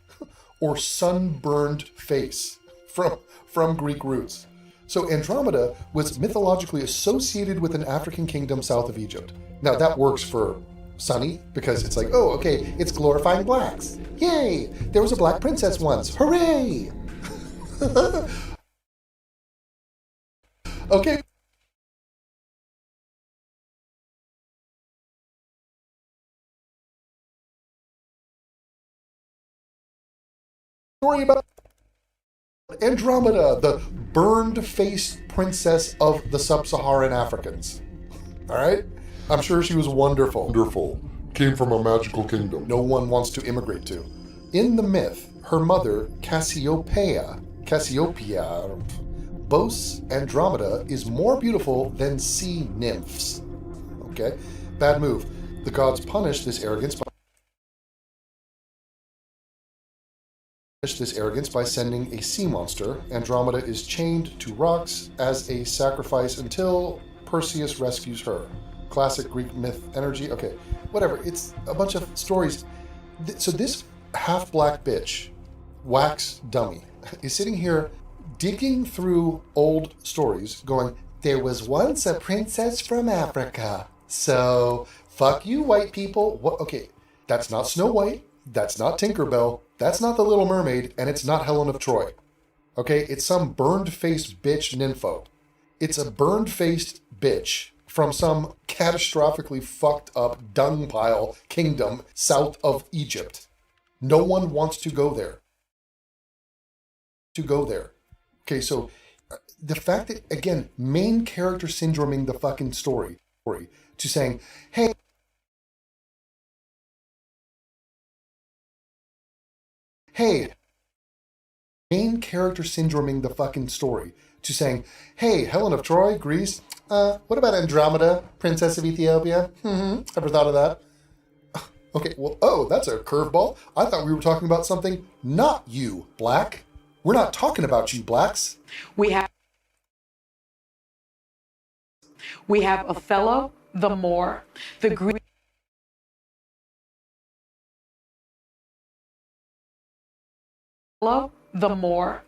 or sunburned face from Greek roots. So Andromeda was mythologically associated with an African kingdom south of Egypt. Now that works for Sunny because it's like, oh, okay, it's glorifying blacks. Yay! There was a black princess once. Hooray! Okay. Story about Andromeda, the burned-faced princess of the sub-Saharan Africans. All right? I'm sure she was wonderful. Wonderful. Came from a magical kingdom. No one wants to immigrate to. In the myth, her mother, Cassiopeia, boasts Andromeda is more beautiful than sea nymphs. Okay? Bad move. The gods punish this arrogance by sending a sea monster. Andromeda is chained to rocks as a sacrifice until Perseus rescues her. Classic Greek myth energy. Okay, whatever. It's a bunch of stories. So this half-black bitch, wax dummy, is sitting here digging through old stories going, there was once a princess from Africa. So, fuck you, white people. What? Okay, that's not Snow White. That's not Tinkerbell. That's not the Little Mermaid, and it's not Helen of Troy. Okay, it's some burned-faced bitch nympho. It's a burned-faced bitch from some catastrophically fucked up dung pile kingdom south of Egypt. No one wants to go there. Okay, so the fact that, again, main character syndroming the fucking story to saying, hey, main character syndroming the fucking story to saying, hey, Helen of Troy, Greece, what about Andromeda, Princess of Ethiopia? Ever thought of that? Okay, well, oh, that's a curveball. I thought we were talking about something not you, black. We're not talking about you, blacks. We have Othello, the Moor, the Greek. The Moor.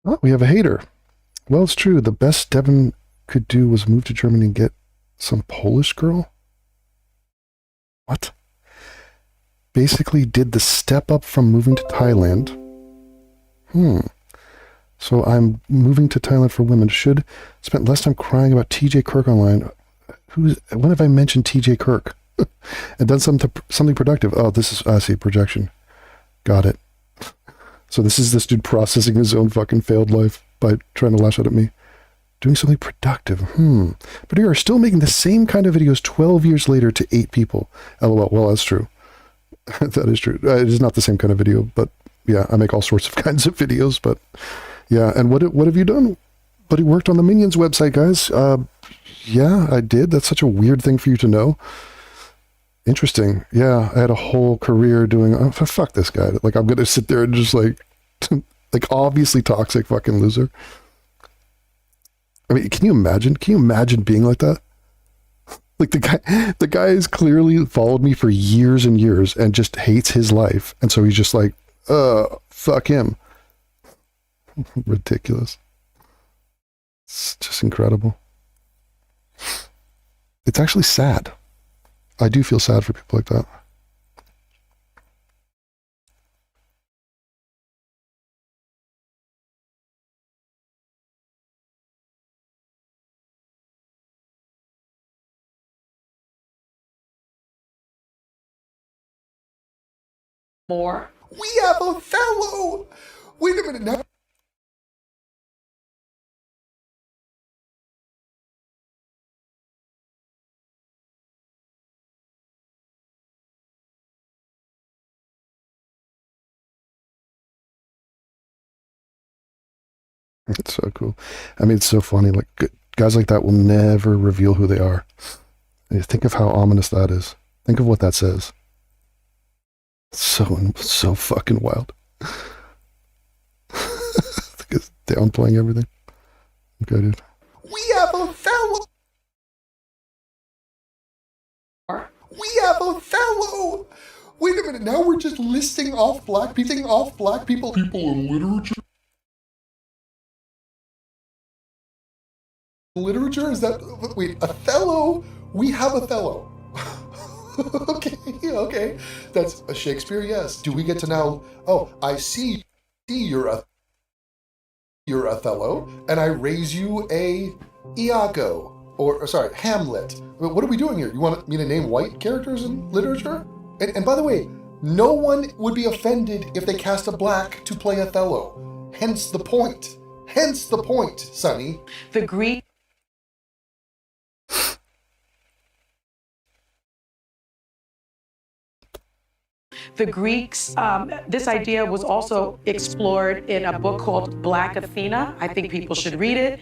Oh, we have a hater. Well, it's true. The best Devin could do was move to Germany and get some Polish girl. What? Basically did the step up from moving to Thailand. So I'm moving to Thailand for women. Should spend less time crying about TJ Kirk online. When have I mentioned TJ Kirk? And done something productive. Oh, this is, I see, projection. Got it. So this is this dude processing his own fucking failed life by trying to lash out at me. Doing something productive. But you are still making the same kind of videos 12 years later to 8 people. LOL. Well, that's true. That is true. It is not the same kind of video, but yeah, I make all sorts of kinds of videos, but yeah. And what have you done? But he worked on the Minions website, guys. Yeah, I did. That's such a weird thing for you to know. Interesting. Yeah, I had a whole career doing, oh, fuck this guy. Like, I'm going to sit there and just like, like obviously toxic fucking loser. I mean, can you imagine? Can you imagine being like that? Like the guy has clearly followed me for years and years and just hates his life. And so he's just like, fuck him. Ridiculous. It's just incredible. It's actually sad. I do feel sad for people like that. More. We have a fellow! Wait a minute now. It's so cool. I mean, it's so funny. Like, guys like that will never reveal who they are. And think of how ominous that is. Think of what that says. So fucking wild. It's downplaying everything. Okay, dude. We have a fellow! We have a fellow! Wait a minute, now we're just listing off black people in literature? Literature? Is that, wait, Othello? We have Othello. Okay. That's a Shakespeare, yes. Do we get to now, oh, I see you're Othello, and I raise you a Iago, or sorry, Hamlet. What are we doing here? You want me to name white characters in literature? And by the way, no one would be offended if they cast a black to play Othello. Hence the point, Sonny. The Greek. The Greeks, this idea was also explored in a book called Black Athena. I think people should read it.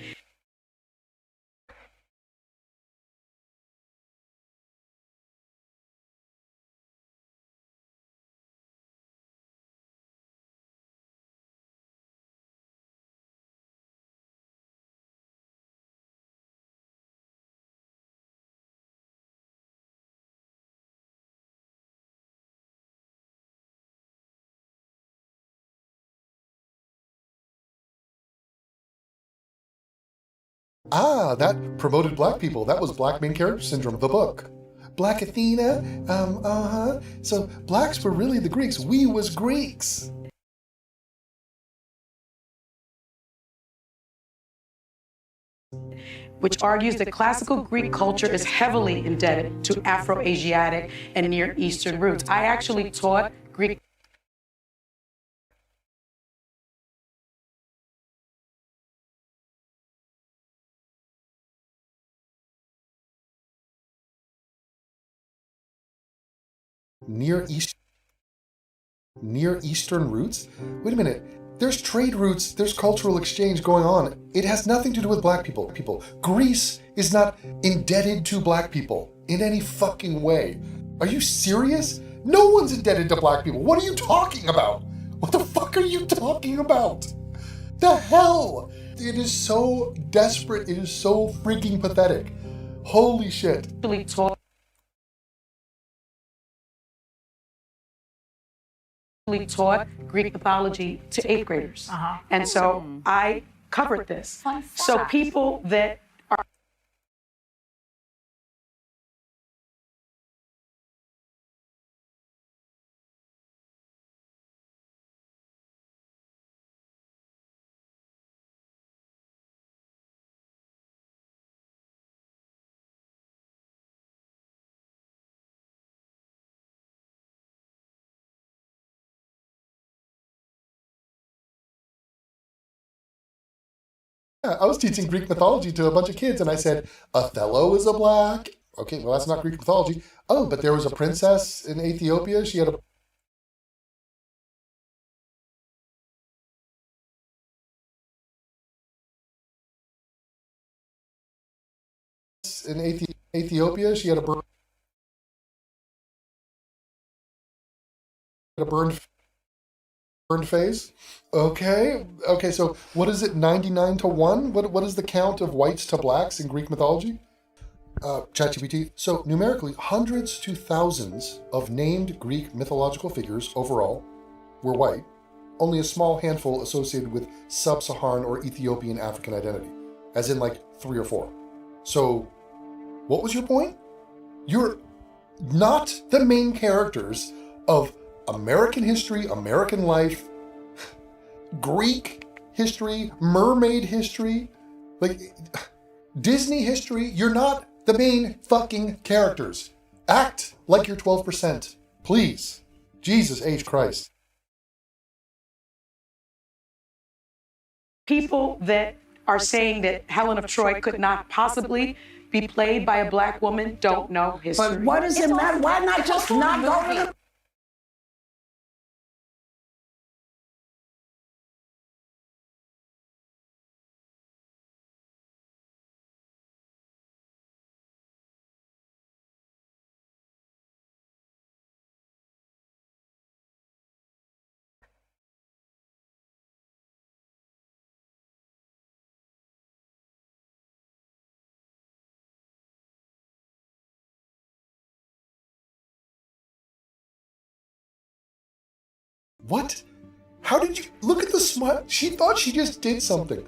Ah, that promoted black people. That was Black Main Character Syndrome, the book. Black Athena, So blacks were really the Greeks. We was Greeks. Which argues that classical Greek culture is heavily indebted to Afro-Asiatic and Near Eastern roots. I actually taught Greek. Near Eastern roots? Wait a minute. There's trade routes, there's cultural exchange going on. It has nothing to do with black people. Greece is not indebted to black people in any fucking way. Are you serious? No one's indebted to black people. What are you talking about? What the fuck are you talking about? The hell? It is so desperate. It is so freaking pathetic. Holy shit. Taught Greek mythology to 8th graders. And so I covered this. So people that are I was teaching Greek mythology to a bunch of kids, and I said, Othello is a black. Okay, well, that's not Greek mythology. Oh, but there was a princess in Ethiopia. She had a in Ethiopia. She had a burned phase. Okay. So what is it? 99-1. What is the count of whites to blacks in Greek mythology? ChatGPT. So numerically, hundreds to thousands of named Greek mythological figures overall were white. Only a small handful associated with sub-Saharan or Ethiopian African identity, as in like 3 or 4. So, what was your point? You're not the main characters of American history, American life, Greek history, mermaid history, like Disney history. You're not the main fucking characters. Act like you're 12%. Please. Jesus H. Christ. People that are saying that Helen of Troy could not possibly be played by a black woman don't know history. But what does it matter? Why not just not go to the... What? How did you look at the smut? She thought she just did something.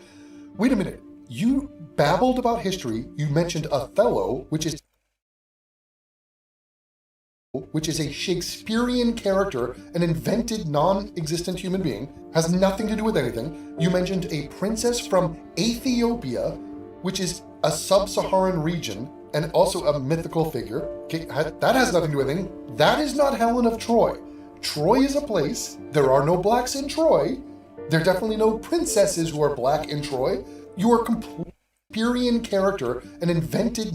Wait a minute. You babbled about history. You mentioned Othello, which is a Shakespearean character, an invented, non-existent human being, has nothing to do with anything. You mentioned a princess from Ethiopia, which is a sub-Saharan region, and also a mythical figure. Okay, that has nothing to do with anything. That is not Helen of Troy. Troy is a place. There are no blacks in Troy. There are definitely no princesses who are black in Troy. You are a complete Shakespearean character, an invented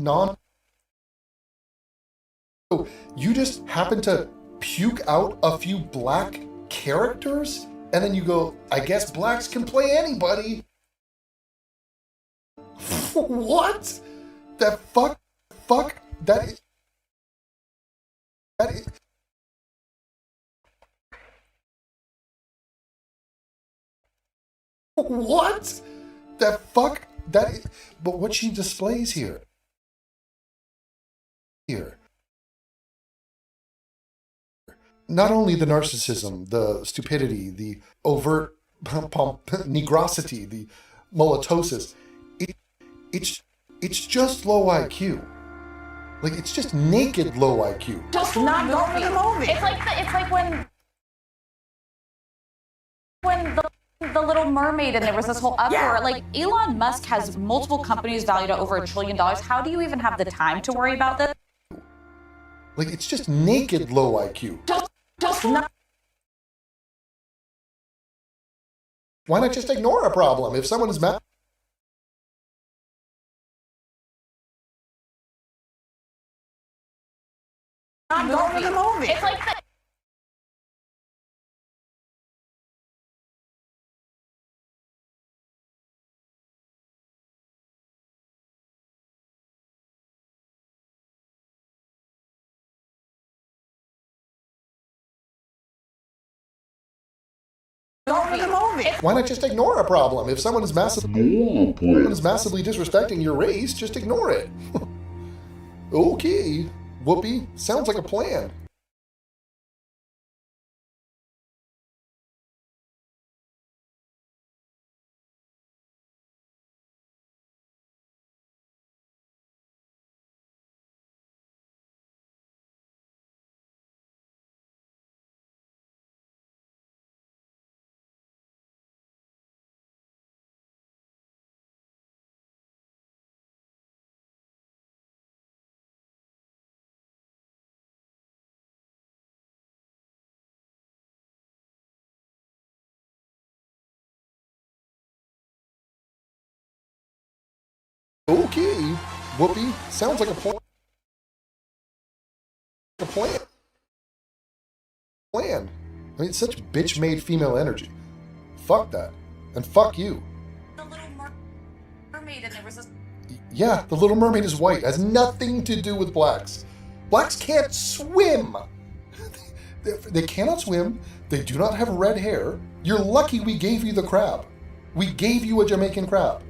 So you just happen to puke out a few black characters, and then you go, I guess blacks can play anybody. What? That fuck, that is... What? That fuck? That is, but what she displays here. Not only the narcissism, the stupidity, the overt negrosity, the mulattosis, it's just low IQ. Like, it's just naked low IQ. Just not go to the movie. It's like when the Little Mermaid and there was this whole uproar. Like, Elon Musk has multiple companies valued at over $1 trillion. How do you even have the time to worry about this? Like, it's just naked low IQ. Just not... Why not just ignore a problem? If someone is mad... Not go to the movie. It's like Go to the movie. Why not just ignore a problem? If someone is massively disrespecting your race, just ignore it. Okay, Whoopi, sounds like a plan. Okay, Whoopi, sounds like a plan. I mean, it's such bitch-made female energy. Fuck that. And fuck you. the Little Mermaid and there was this Yeah, the Little Mermaid is white. It has nothing to do with blacks. Blacks can't swim. They cannot swim. They do not have red hair. You're lucky we gave you the crab. We gave you a Jamaican crab.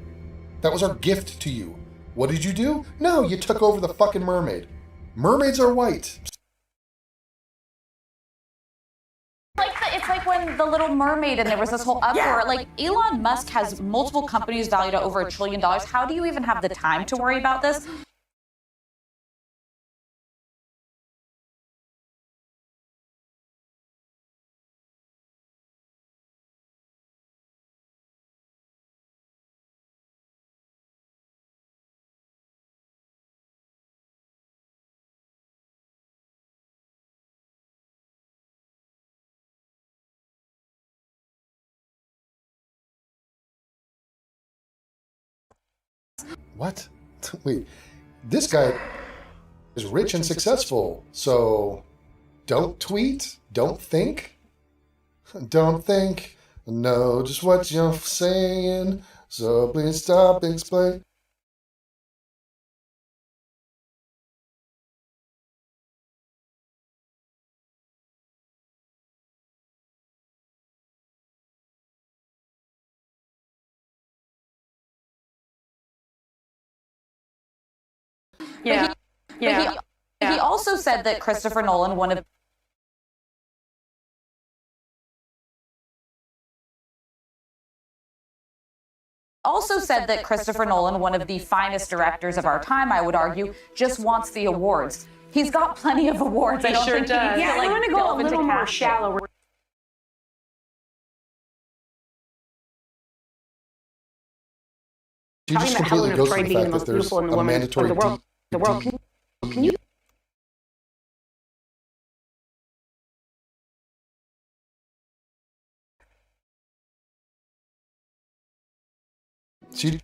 That was our gift to you. What did you do? No, you took over the fucking mermaid. Mermaids are white. It's like when the Little Mermaid and there was this whole uproar. Like, Elon Musk has multiple companies valued at over $1 trillion. How do you even have the time to worry about this? What? Wait, this guy is rich and successful, so don't tweet, don't think, don't think, know just what you're saying, so please stop explain. Yeah. He also said that Christopher Nolan, one of the finest directors of our time, I would argue, just wants the awards. He's got plenty of awards. I don't think he needs to, like, I'm going to go a little more shallow. She just completely goes for the fact that there's a mandatory the world. Can you? She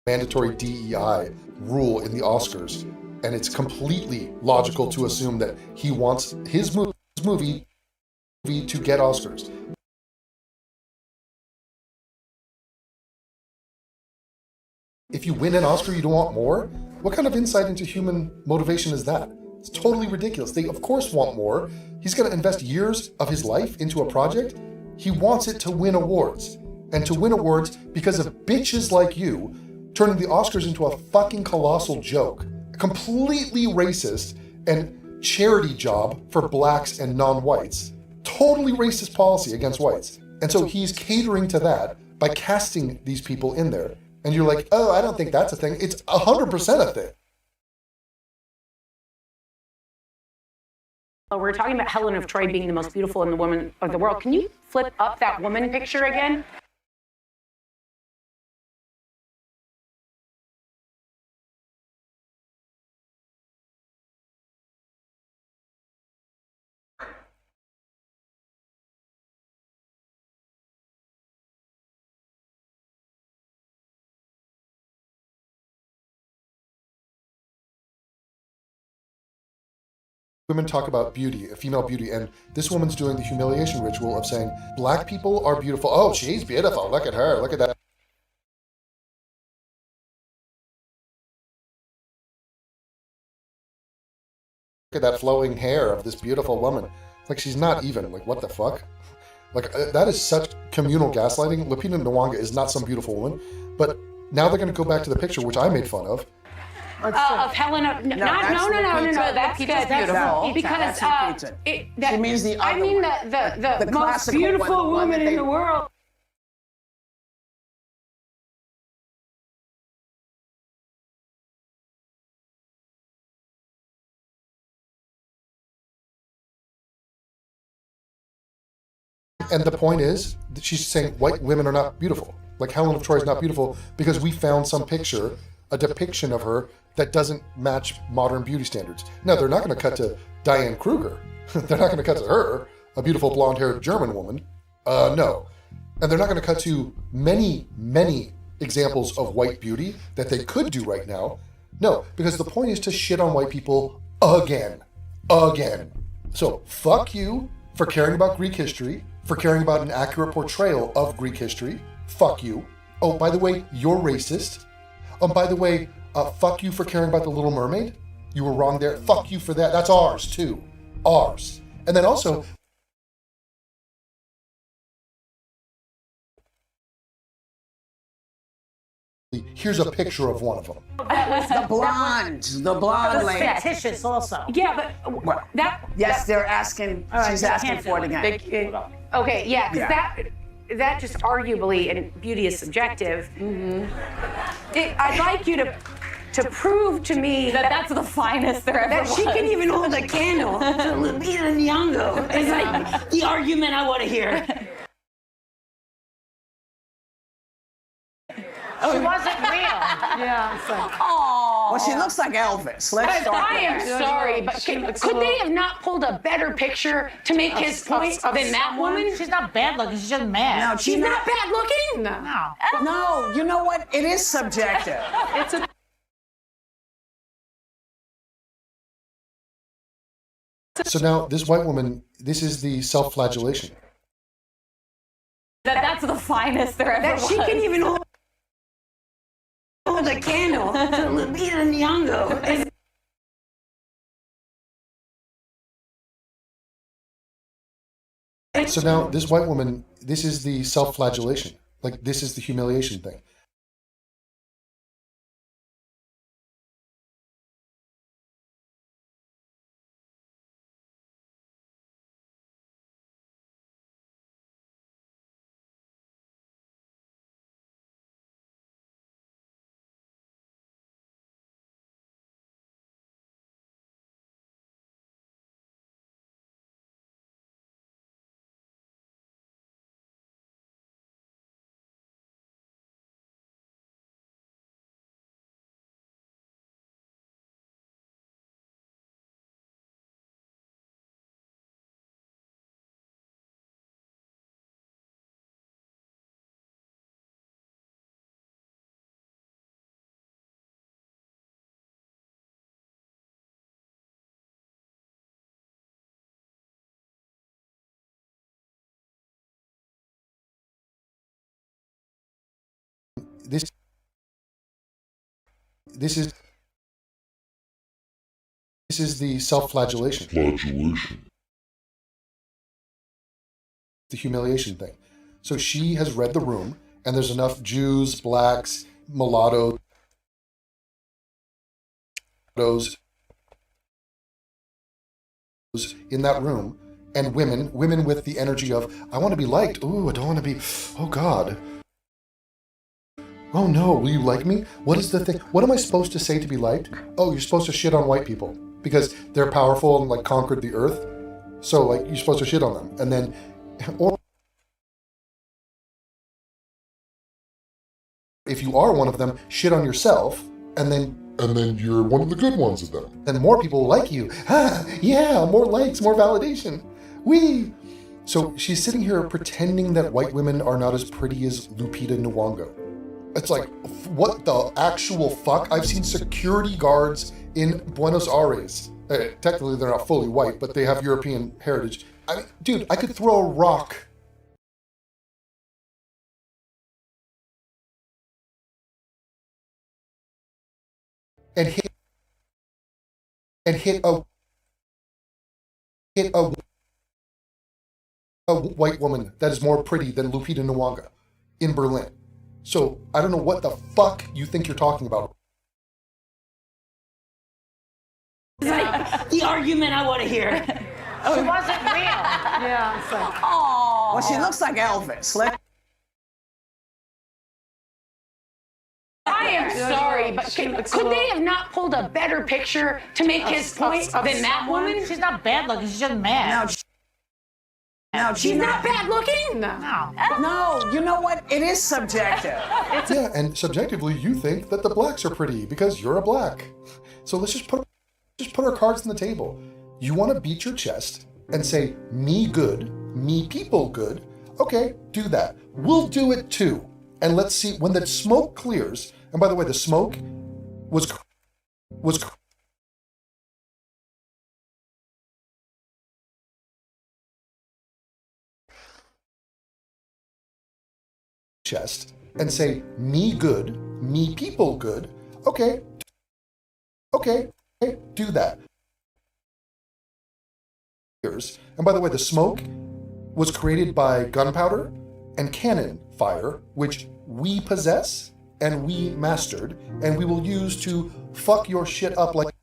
mandatory DEI rule in the Oscars, and it's completely logical to assume that he wants his movie to get Oscars. If you win an Oscar, you don't want more? What kind of insight into human motivation is that? It's totally ridiculous. They, of course, want more. He's going to invest years of his life into a project. He wants it to win awards. And to win awards because of bitches like you turning the Oscars into a fucking colossal joke. A completely racist and charity job for blacks and non-whites. Totally racist policy against whites. And so he's catering to that by casting these people in there. And you're like, oh, I don't think that's a thing. It's 100% a thing. We're talking about Helen of Troy being the most beautiful and the woman of the world. Can you flip up that woman picture again? Women talk about beauty, female beauty, and this woman's doing the humiliation ritual of saying, black people are beautiful. Oh, she's beautiful. Look at her. Look at that. Look at that flowing hair of this beautiful woman. Like, she's not even. Like, what the fuck? Like, that is such communal gaslighting. Lupita Nyong'o is not some beautiful woman, but now they're going to go back to the picture, which I made fun of. Of Helen of no. That's good. That's beautiful. Because she means the other the most beautiful woman in the world. And the point is that she's saying white women are not beautiful. Like Helen of Troy is not beautiful because we found some picture, a depiction of her that doesn't match modern beauty standards. No, they're not going to cut to Diane Kruger. They're not going to cut to her, a beautiful blonde-haired German woman. No. And they're not going to cut to many, many examples of white beauty that they could do right now. No, because the point is to shit on white people again. Again. So fuck you for caring about Greek history, for caring about an accurate portrayal of Greek history. Fuck you. Oh, by the way, you're racist. Oh, by the way, fuck you for caring about the Little Mermaid. You were wrong there. Fuck you for that. That's ours too. Ours. And then also, here's a picture of one of them. The blonde lady. Fictitious also. Yeah, but Yes, they're asking. She's asking for it again. okay, yeah, because Yeah. that just arguably, and beauty is subjective. I'd like you to prove to me That's the finest there ever that was. she can even hold a candle to Lupita Nyong'o. It's like the argument I want to hear. She wasn't real. Yeah, it's like, Well, she looks like Elvis. Let's start I am there. sorry, but could they have not pulled a better picture to make his point than that woman? She's not bad looking. She's just mad. No, She's not bad looking? No. No, you know what? It is subjective. It's a So now this white woman, this is the self-flagellation. That's the finest there ever that was. she can even hold a candle to Lupita Nyong'o. So now this white woman, this is the self-flagellation. Like this is the humiliation thing. This is the self-flagellation. The humiliation thing. So she has read the room, and there's enough Jews, blacks, mulattoes in that room, and women with the energy of, I want to be liked. Ooh, I don't want to be, oh God. Oh no, will you like me? What is the thing? What am I supposed to say to be liked? Oh, you're supposed to shit on white people because they're powerful and like conquered the earth. So like you're supposed to shit on them. And then, or if you are one of them, shit on yourself and then you're one of the good ones of them. Then more people will like you. Ah, yeah, more likes, more validation. Whee! So she's sitting here pretending that white women are not as pretty as Lupita Nyong'o. It's like, what the actual fuck? I've seen security guards in Buenos Aires. Technically, they're not fully white, but they have European heritage. I mean, dude, I could throw a rock and hit a white woman that is more pretty than Lupita Nyong'o in Berlin. So I don't know what the fuck you think you're talking about. It's like the argument I want to hear. She wasn't real. Yeah, it's like, Well, she looks like Elvis. I am sorry, but could they have not pulled a better picture to make his point than that woman? She's not bad looking. She's just mad. No, She's not bad looking? No. No, you know what? It is subjective. Yeah, and subjectively you think that the blacks are pretty because you're a black. So let's just put our cards on the table. You want to beat your chest and say, me good, me people good. Okay, do that. We'll do it too. And let's see, when the smoke clears, and by the way, the smoke was chest and say, me good, me people good. Okay, do that. And by the way, the smoke was created by gunpowder and cannon fire, which we possess and we mastered, and we will use to fuck your shit up like